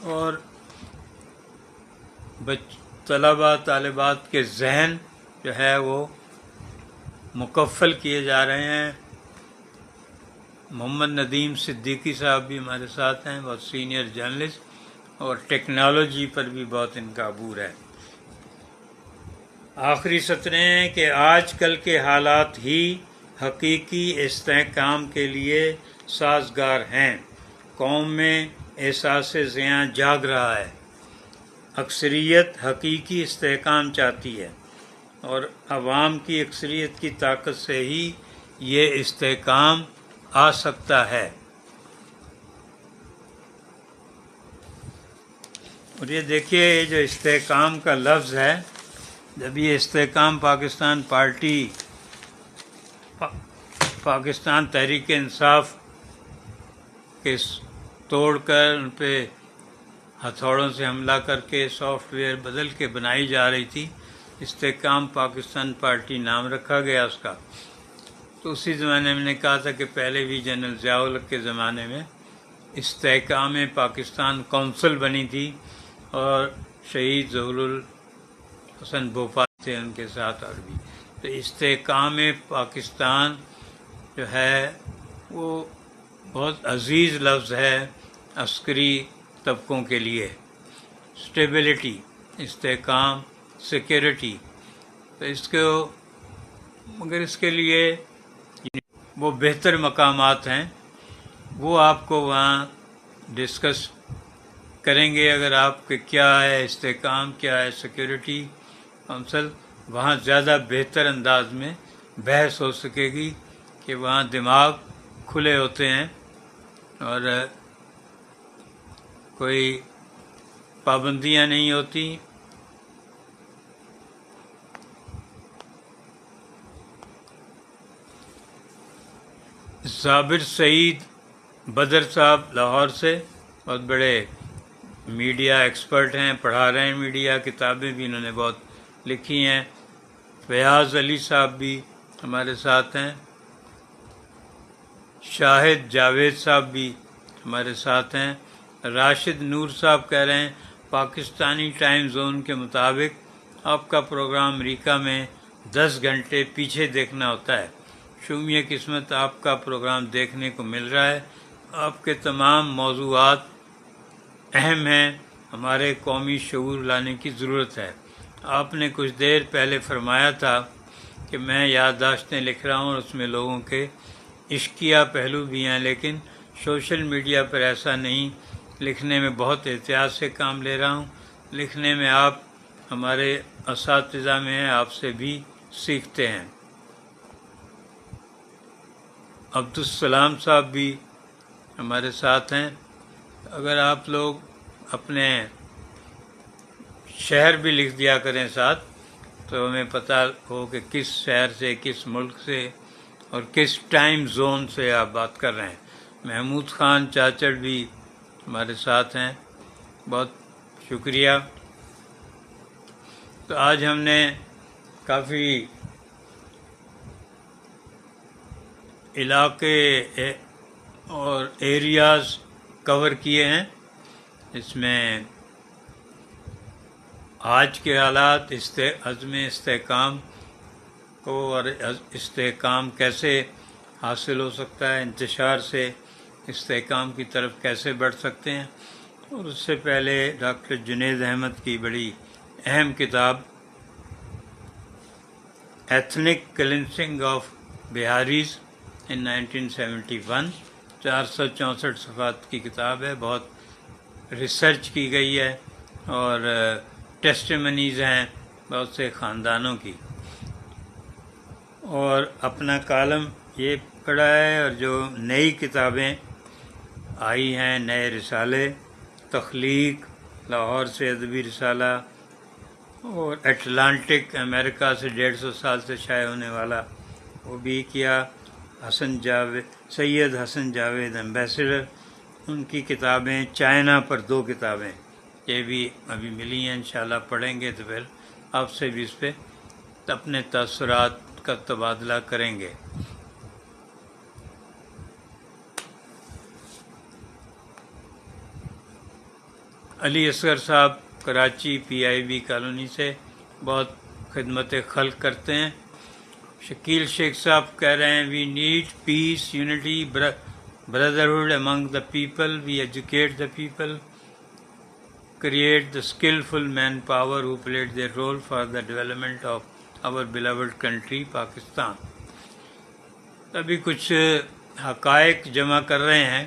اور طلباء طالبات کے ذہن جو ہے وہ مکفل کیے جا رہے ہیں۔ محمد ندیم صدیقی صاحب بھی ہمارے ساتھ ہیں، بہت سینئر جرنلسٹ، اور ٹیکنالوجی پر بھی بہت ان کا عبور ہے۔ آخری سطریں ہیں کہ آج کل کے حالات ہی حقیقی استحکام کے لیے سازگار ہیں۔ قوم میں احساس زیاں جاگ رہا ہے، اکثریت حقیقی استحکام چاہتی ہے، اور عوام کی اکثریت کی طاقت سے ہی یہ استحکام آ سکتا ہے۔ اور یہ دیکھیے، یہ جو استحکام کا لفظ ہے، جب یہ استحکام پاکستان پارٹی، پاکستان تحریک انصاف کے توڑ کر ان پہ ہتھوڑوں سے حملہ کر کے سافٹ ویئر بدل کے بنائی جا رہی تھی، استحکام پاکستان پارٹی نام رکھا گیا اس کا، تو اسی زمانے میں نے کہا تھا کہ پہلے بھی جنرل ضیاء الحق کے زمانے میں استحکام پاکستان کونسل بنی تھی، اور شہید ظہور الحسن بھوپال تھے ان کے ساتھ، اور بھی تو استحکام پاکستان جو ہے وہ بہت عزیز لفظ ہے عسکری طبقوں کے لیے. اسٹیبلٹی، استحکام، سیکیورٹی، تو اس کو مگر اس کے لیے وہ بہتر مقامات ہیں، وہ آپ کو وہاں ڈسکس کریں گے. اگر آپ کے کیا ہے استحکام، کیا ہے سیکیورٹی کونسل، وہاں زیادہ بہتر انداز میں بحث ہو سکے گی کہ وہاں دماغ کھلے ہوتے ہیں اور کوئی پابندیاں نہیں ہوتی. صابر سعید بدر صاحب لاہور سے بہت بڑے میڈیا ایکسپرٹ ہیں، پڑھا رہے ہیں میڈیا، کتابیں بھی انہوں نے بہت لکھی ہیں. فیاض علی صاحب بھی ہمارے ساتھ ہیں. شاہد جاوید صاحب بھی ہمارے ساتھ ہیں. راشد نور صاحب کہہ رہے ہیں پاکستانی ٹائم زون کے مطابق آپ کا پروگرام امریکہ میں 10 گھنٹے پیچھے دیکھنا ہوتا ہے. شومیہ قسمت آپ کا پروگرام دیکھنے کو مل رہا ہے. آپ کے تمام موضوعات اہم ہیں، ہمارے قومی شعور لانے کی ضرورت ہے. آپ نے کچھ دیر پہلے فرمایا تھا کہ میں یادداشتیں لکھ رہا ہوں اور اس میں لوگوں کے عشقیہ پہلو بھی ہیں، لیکن سوشل میڈیا پر ایسا نہیں. لکھنے میں بہت احتیاط سے کام لے رہا ہوں. لکھنے میں آپ ہمارے اساتذہ میں ہیں، آپ سے بھی سیکھتے ہیں. عبدالسلام صاحب بھی ہمارے ساتھ ہیں. اگر آپ لوگ اپنے شہر بھی لکھ دیا کریں ساتھ، تو ہمیں پتہ ہو کہ کس شہر سے، کس ملک سے اور کس ٹائم زون سے آپ بات کر رہے ہیں. محمود خان چاچڑ بھی ہمارے ساتھ ہیں، بہت شکریہ. تو آج ہم نے کافی علاقے اور ایریاز کور کیے ہیں. اس میں آج کے حالات، عزم استحکام کو اور استحکام کیسے حاصل ہو سکتا ہے، انتشار سے استحکام کی طرف کیسے بڑھ سکتے ہیں. اور اس سے پہلے ڈاکٹر جنید احمد کی بڑی اہم کتاب ایتھنک کلینسنگ آف بہاریز ان 1971، 464 صفحات کی کتاب ہے. بہت ریسرچ کی گئی ہے اور ٹیسٹیمنیز ہیں بہت سے خاندانوں کی. اور اپنا کالم یہ پڑھا ہے، اور جو نئی کتابیں آئی ہیں، نئے رسالے، تخلیق لاہور سے ادبی رسالہ، اور اٹلانٹک امریکہ سے 150 سال سے شائع ہونے والا وہ بھی کیا. سید حسن جاوید ایمبیسڈر، ان کی کتابیں. چائنا پر 2 کتابیں یہ بھی ابھی ملی ہیں، انشاءاللہ پڑھیں گے تو پھر آپ سے بھی اس پہ اپنے تاثرات کا تبادلہ کریں گے. علی اصغر صاحب کراچی PIB کالونی سے بہت خدمت خلق کرتے ہیں. شکیل شیخ صاحب کہہ رہے ہیں we need peace, unity, brotherhood among the people. We educate the people, create the skillful manpower who played their role for the development of our beloved country Pakistan. ابھی کچھ حقائق جمع کر رہے ہیں.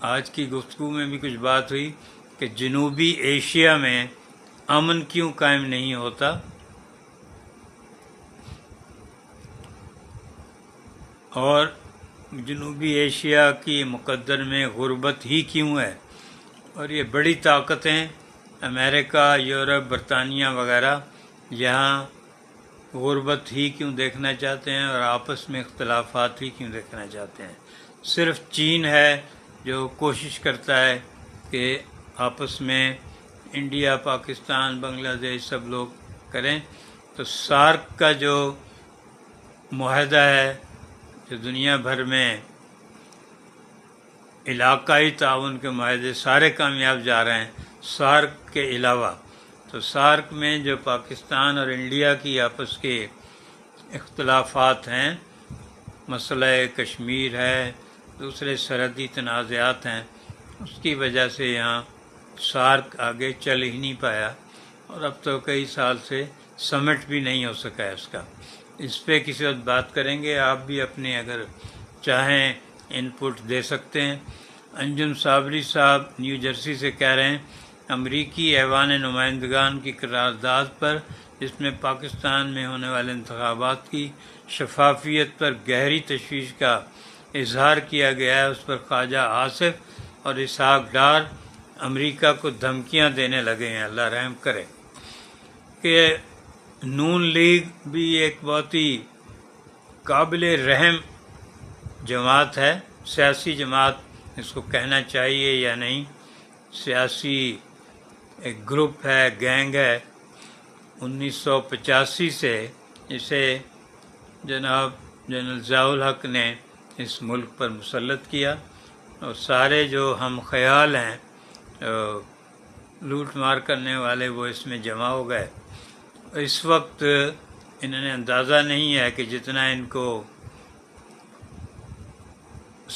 آج کی گفتگو میں بھی کچھ بات ہوئی کہ جنوبی ایشیا میں امن کیوں قائم نہیں ہوتا، اور جنوبی ایشیا کی مقدر میں غربت ہی کیوں ہے. اور یہ بڑی طاقتیں امریکہ، یورپ، برطانیہ وغیرہ یہاں غربت ہی کیوں دیکھنا چاہتے ہیں اور آپس میں اختلافات ہی کیوں دیکھنا چاہتے ہیں. صرف چین ہے جو کوشش کرتا ہے کہ آپس میں انڈیا، پاکستان، بنگلہ دیش سب لوگ کریں. تو سارک کا جو معاہدہ ہے، جو دنیا بھر میں علاقائی تعاون کے معاہدے سارے کامیاب جا رہے ہیں، سارک کے علاوہ۔ تو سارک میں جو پاکستان اور انڈیا کی آپس کے اختلافات ہیں، مسئلہ کشمیر ہے، دوسرے سرحدی تنازعات ہیں، اس کی وجہ سے یہاں سارک آگے چل ہی نہیں پایا، اور اب تو کئی سال سے سمٹ بھی نہیں ہو سکا ہے اس کا۔ اس پہ کسی وقت بات کریں گے، آپ بھی اپنے اگر چاہیں ان پٹ دے سکتے ہیں۔ انجم صابری صاحب نیو جرسی سے کہہ رہے ہیں امریکی ایوان نمائندگان کی قرارداد پر، جس میں پاکستان میں ہونے والے انتخابات کی شفافیت پر گہری تشویش کا اظہار کیا گیا ہے، اس پر خواجہ آصف اور اسحاق ڈار امریکہ کو دھمکیاں دینے لگے ہیں، اللہ رحم کرے۔ کہ نون لیگ بھی ایک بہت ہی قابل رحم جماعت ہے، سیاسی جماعت اس کو کہنا چاہیے یا نہیں، سیاسی ایک گروپ ہے، گینگ ہے۔ 1985 سے اسے جناب جنرل ضیاء الحق نے اس ملک پر مسلط کیا، اور سارے جو ہم خیال ہیں لوٹ مار کرنے والے وہ اس میں جمع ہو گئے۔ اس وقت انہوں نے اندازہ نہیں ہے کہ جتنا ان کو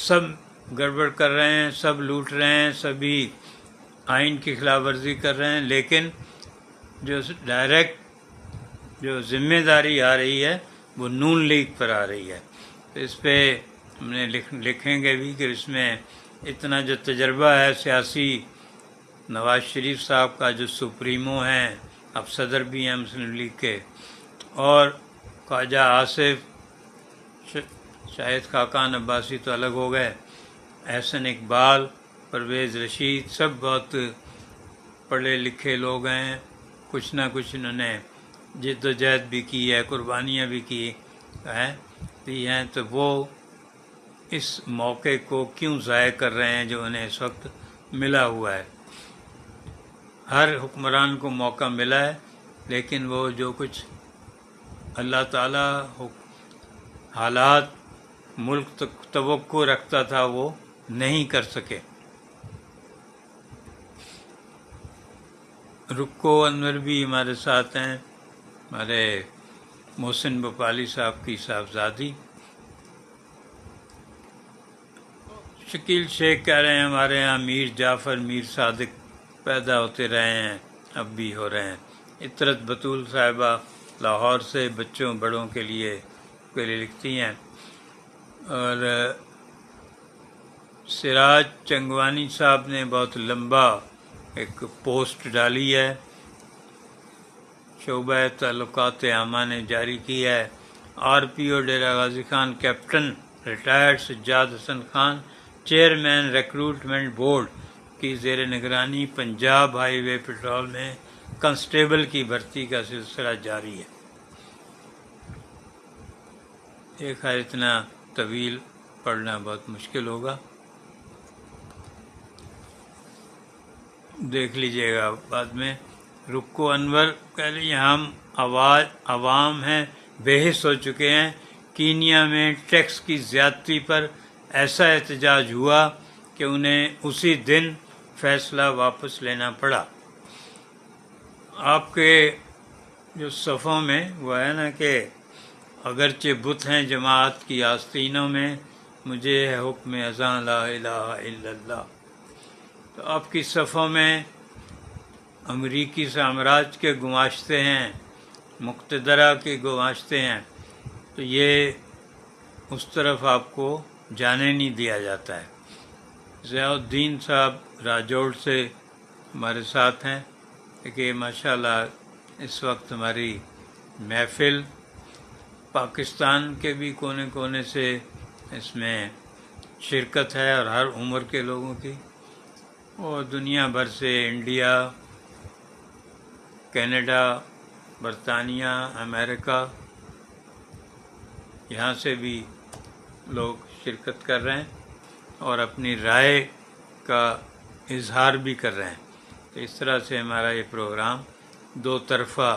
سب گڑبڑ کر رہے ہیں، سب لوٹ رہے ہیں، سبھی آئین کی خلاف ورزی کر رہے ہیں، لیکن جو ڈائریکٹ جو ذمہ داری آ رہی ہے وہ نون لیگ پر آ رہی ہے۔ تو اس پہ ہم نے لکھیں گے بھی کہ اس میں اتنا جو تجربہ ہے سیاسی، نواز شریف صاحب کا جو سپریمو ہیں، اب صدر بھی ہیں مسلم لیگ کے، اور خواجہ آصف، شاہد خاقان عباسی تو الگ ہو گئے، احسن اقبال، پرویز رشید، سب بہت پڑھے لکھے لوگ ہیں، کچھ نہ کچھ انہوں نے جد و جہد بھی کی ہے، قربانیاں بھی کی ہیں، تو وہ اس موقع کو کیوں ضائع کر رہے ہیں جو انہیں اس وقت ملا ہوا ہے۔ ہر حکمران کو موقع ملا ہے، لیکن وہ جو کچھ اللہ تعالیٰ حالات ملک تک توقع رکھتا تھا وہ نہیں کر سکے۔ رکو انور بھی ہمارے ساتھ ہیں، ہمارے محسن بھوپالی صاحب کی صاحبزادی۔ شکیل شیخ کہہ رہے ہیں ہمارے ہاں میر جعفر، میر صادق پیدا ہوتے رہے ہیں، اب بھی ہو رہے ہیں۔ عطرت بطول صاحبہ لاہور سے بچوں بڑوں کے لیے لکھتی ہیں، اور سراج چنگوانی صاحب نے بہت لمبا ایک پوسٹ ڈالی ہے، شعبہ تعلقات عامہ نے جاری کی ہے۔ آر پی او ڈیرہ غازی خان کیپٹن ریٹائرڈ سجاد حسن خان چیئرمین ریکروٹمنٹ بورڈ کی زیر نگرانی پنجاب ہائی وے پیٹرول میں کانسٹیبل کی بھرتی کا سلسلہ جاری ہے۔ یہ خیر اتنا طویل پڑھنا بہت مشکل ہوگا، دیکھ لیجئے گا بعد میں۔ رکو انور کہہ رہی ہم عوام ہیں بے حس ہو چکے ہیں، کینیا میں ٹیکس کی زیادتی پر ایسا احتجاج ہوا کہ انہیں اسی دن فیصلہ واپس لینا پڑا۔ آپ کے جو صفوں میں وہ ہے نا کہ اگرچہ بت ہیں جماعت کی آستینوں میں، مجھے ہے حکم اذاں لا الہ الا اللہ۔ تو آپ کی صفوں میں امریکی سامراج کے گماشتے ہیں، مقتدرہ کے گماشتے ہیں، تو یہ اس طرف آپ کو جانے نہیں دیا جاتا ہے۔ ضیاء الدین صاحب راجوڑ سے ہمارے ساتھ ہیں کہ ماشاءاللہ اس وقت ہماری محفل پاکستان کے بھی کونے کونے سے اس میں شرکت ہے، اور ہر عمر کے لوگوں کی، اور دنیا بھر سے انڈیا، کینیڈا، برطانیہ، امریکہ، یہاں سے بھی لوگ شرکت کر رہے ہیں اور اپنی رائے کا اظہار بھی کر رہے ہیں۔ تو اس طرح سے ہمارا یہ پروگرام دو طرفہ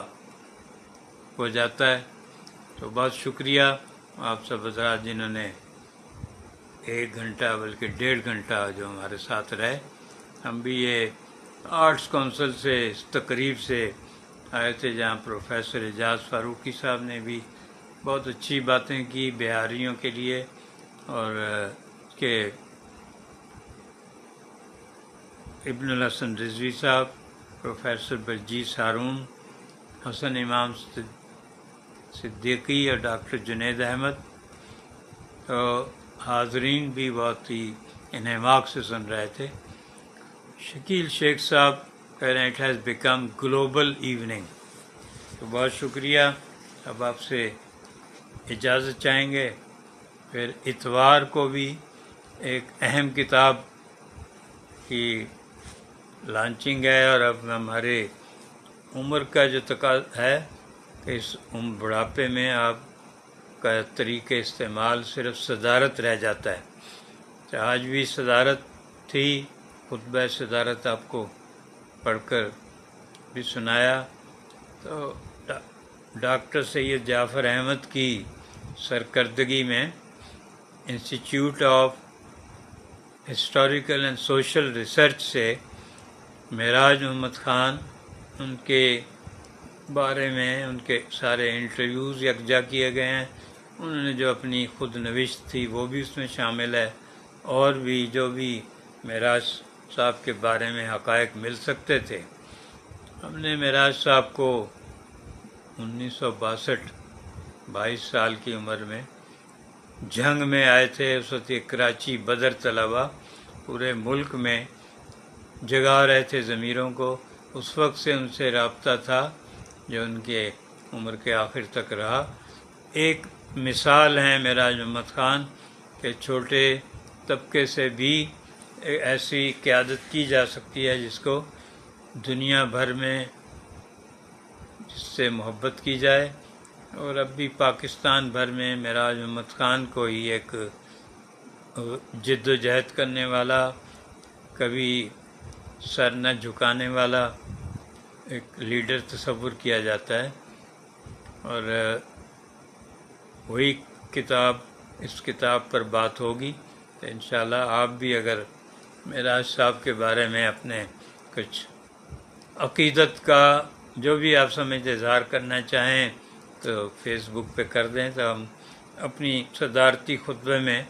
ہو جاتا ہے۔ تو بہت شکریہ آپ سب حضرات جنہوں نے 1 گھنٹہ بلکہ 1.5 گھنٹہ جو ہمارے ساتھ رہے۔ ہم بھی یہ آرٹس کونسل سے اس تقریب سے آئے تھے، جہاں پروفیسر اعجاز فاروقی صاحب نے بھی بہت اچھی باتیں کی بہاریوں کے لیے، اور کہ ابن الحسن رضوی صاحب، پروفیسر برجیس ہارون، حسن امام صدیقی اور ڈاکٹر جنید احمد، تو حاضرین بھی بہت ہی انہماک سے سن رہے تھے۔ شکیل شیخ صاحب کہہ رہے ہیں it has become global evening, تو بہت شکریہ۔ اب آپ سے اجازت چاہیں گے، پھر اتوار کو بھی ایک اہم کتاب کی لانچنگ ہے، اور اب ہمارے عمر کا جو تقاضا ہے کہ اس بڑھاپے میں آپ کا طریقہ استعمال صرف صدارت رہ جاتا ہے، تو آج بھی صدارت تھی، خطبہ صدارت آپ کو پڑھ کر بھی سنایا۔ تو ڈاکٹر سید جعفر احمد کی سرکردگی میں institute of historical and social research سے معراج محمد خان، ان کے بارے میں ان کے سارے انٹرویوز یکجا کیے گئے ہیں، انہوں نے جو اپنی خود نوشت تھی وہ بھی اس میں شامل ہے، اور بھی جو بھی معراج صاحب کے بارے میں حقائق مل سکتے تھے۔ ہم نے معراج صاحب کو 1962 22 سال کی عمر میں جنگ میں آئے تھے، اس وقت کراچی بدر طلبہ پورے ملک میں جگا رہے تھے ضمیروں کو، اس وقت سے ان سے رابطہ تھا جو ان کے عمر کے آخر تک رہا۔ ایک مثال ہیں معراج محمد خان کہ چھوٹے طبقے سے بھی ایسی قیادت کی جا سکتی ہے جس کو دنیا بھر میں جس سے محبت کی جائے، اور اب بھی پاکستان بھر میں معراج محمد خان کو ہی ایک جد و جہد کرنے والا، کبھی سر نہ جھکانے والا ایک لیڈر تصور کیا جاتا ہے، اور وہی کتاب، اس کتاب پر بات ہوگی، تو انشاءاللہ آپ بھی اگر معراج صاحب کے بارے میں اپنے کچھ عقیدت کا جو بھی آپ سمجھتے اظہار کرنا چاہیں تو فیس بک پہ کر دیں، تو ہم اپنی صدارتی خطبے میں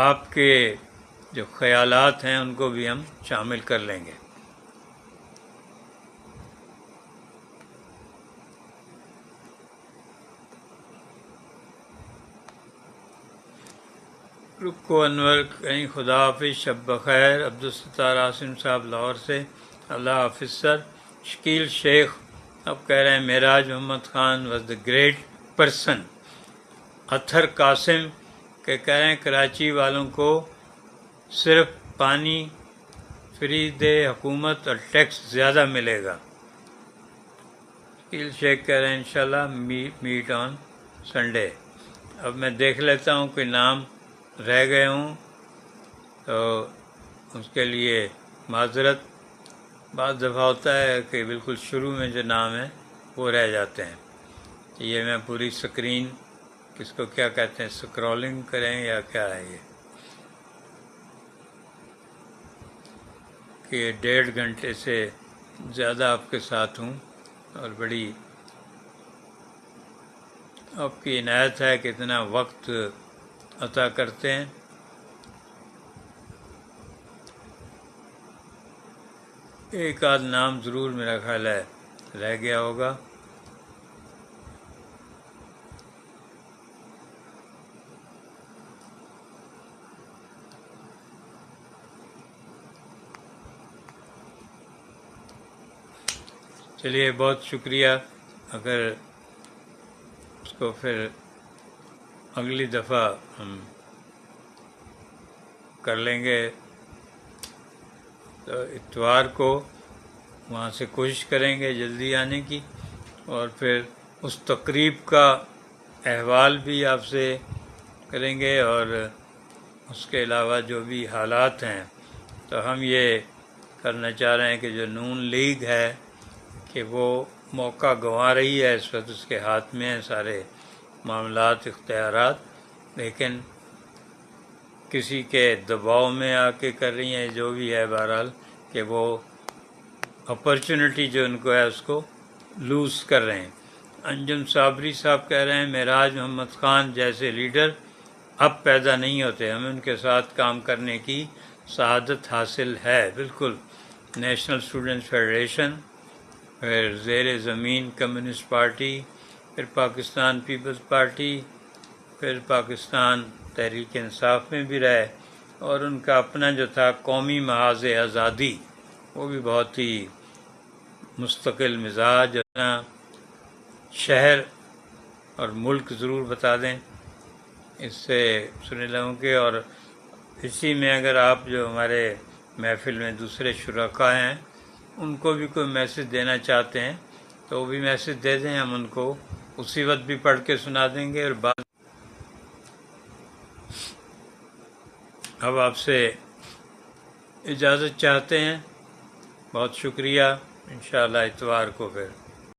آپ کے جو خیالات ہیں ان کو بھی ہم شامل کر لیں گے۔ رکو انور کہیں خدا حافظ، شب بخیر۔ عبدالستار عاصم صاحب لاہور سے اللہ حافظ سر۔ شکیل شیخ اب کہہ رہے ہیں Meraj Muhammad Khan was the great person. Athar Qasim کہ کہہ رہے ہیں کراچی والوں کو صرف پانی فری دے حکومت اور ٹیکس زیادہ ملے گا۔ شکیل شیخ کہہ رہے ہیں انشاءاللہ میٹ آن سنڈے۔ اب میں دیکھ لیتا ہوں کوئی نام رہ گئے ہوں تو اس کے لیے معذرت۔ بعض دفعہ ہوتا ہے کہ بالکل شروع میں جو نام ہے وہ رہ جاتے ہیں، یہ میں پوری سکرین کس کو کیا کہتے ہیں سکرولنگ کریں یا کیا ہے یہ کہ 1.5 گھنٹے سے زیادہ آپ کے ساتھ ہوں، اور بڑی آپ کی عنایت ہے کہ اتنا وقت عطا کرتے ہیں۔ ایک آدھ نام ضرور میرا خیال ہے رہ گیا ہوگا۔ چلیے بہت شکریہ، اگر اس کو پھر اگلی دفعہ ہم کر لیں گے تو اتوار کو وہاں سے کوشش کریں گے جلدی آنے کی، اور پھر اس تقریب کا احوال بھی آپ سے کریں گے، اور اس کے علاوہ جو بھی حالات ہیں تو ہم یہ کرنا چاہ رہے ہیں کہ جو نون لیگ ہے کہ وہ موقع گنوا رہی ہے، اس وقت اس کے ہاتھ میں ہیں سارے معاملات، اختیارات، لیکن کسی کے دباؤ میں آ کے کر رہی ہیں جو بھی ہے، بہرحال کہ وہ اپرچونٹی جو ان کو ہے اس کو لوز کر رہے ہیں۔ انجم صابری صاحب کہہ رہے ہیں معراج محمد خان جیسے لیڈر اب پیدا نہیں ہوتے، ہمیں ان کے ساتھ کام کرنے کی سعادت حاصل ہے۔ بالکل، نیشنل اسٹوڈنٹس فیڈریشن، پھر زیر زمین کمیونسٹ پارٹی، پھر پاکستان پیپلز پارٹی، پھر پاکستان تحریک انصاف میں بھی رہے، اور ان کا اپنا جو تھا قومی محاذ آزادی وہ بھی بہت ہی مستقل مزاج۔ شہر اور ملک ضرور بتا دیں، اس سے سننے لگوں گے۔ اور اسی میں اگر آپ جو ہمارے محفل میں دوسرے شرکاء ہیں ان کو بھی کوئی میسج دینا چاہتے ہیں تو وہ بھی میسج دے دیں، ہم ان کو اسی وقت بھی پڑھ کے سنا دیں گے۔ اور بعد اب آپ سے اجازت چاہتے ہیں، بہت شکریہ، انشاءاللہ اتوار کو پھر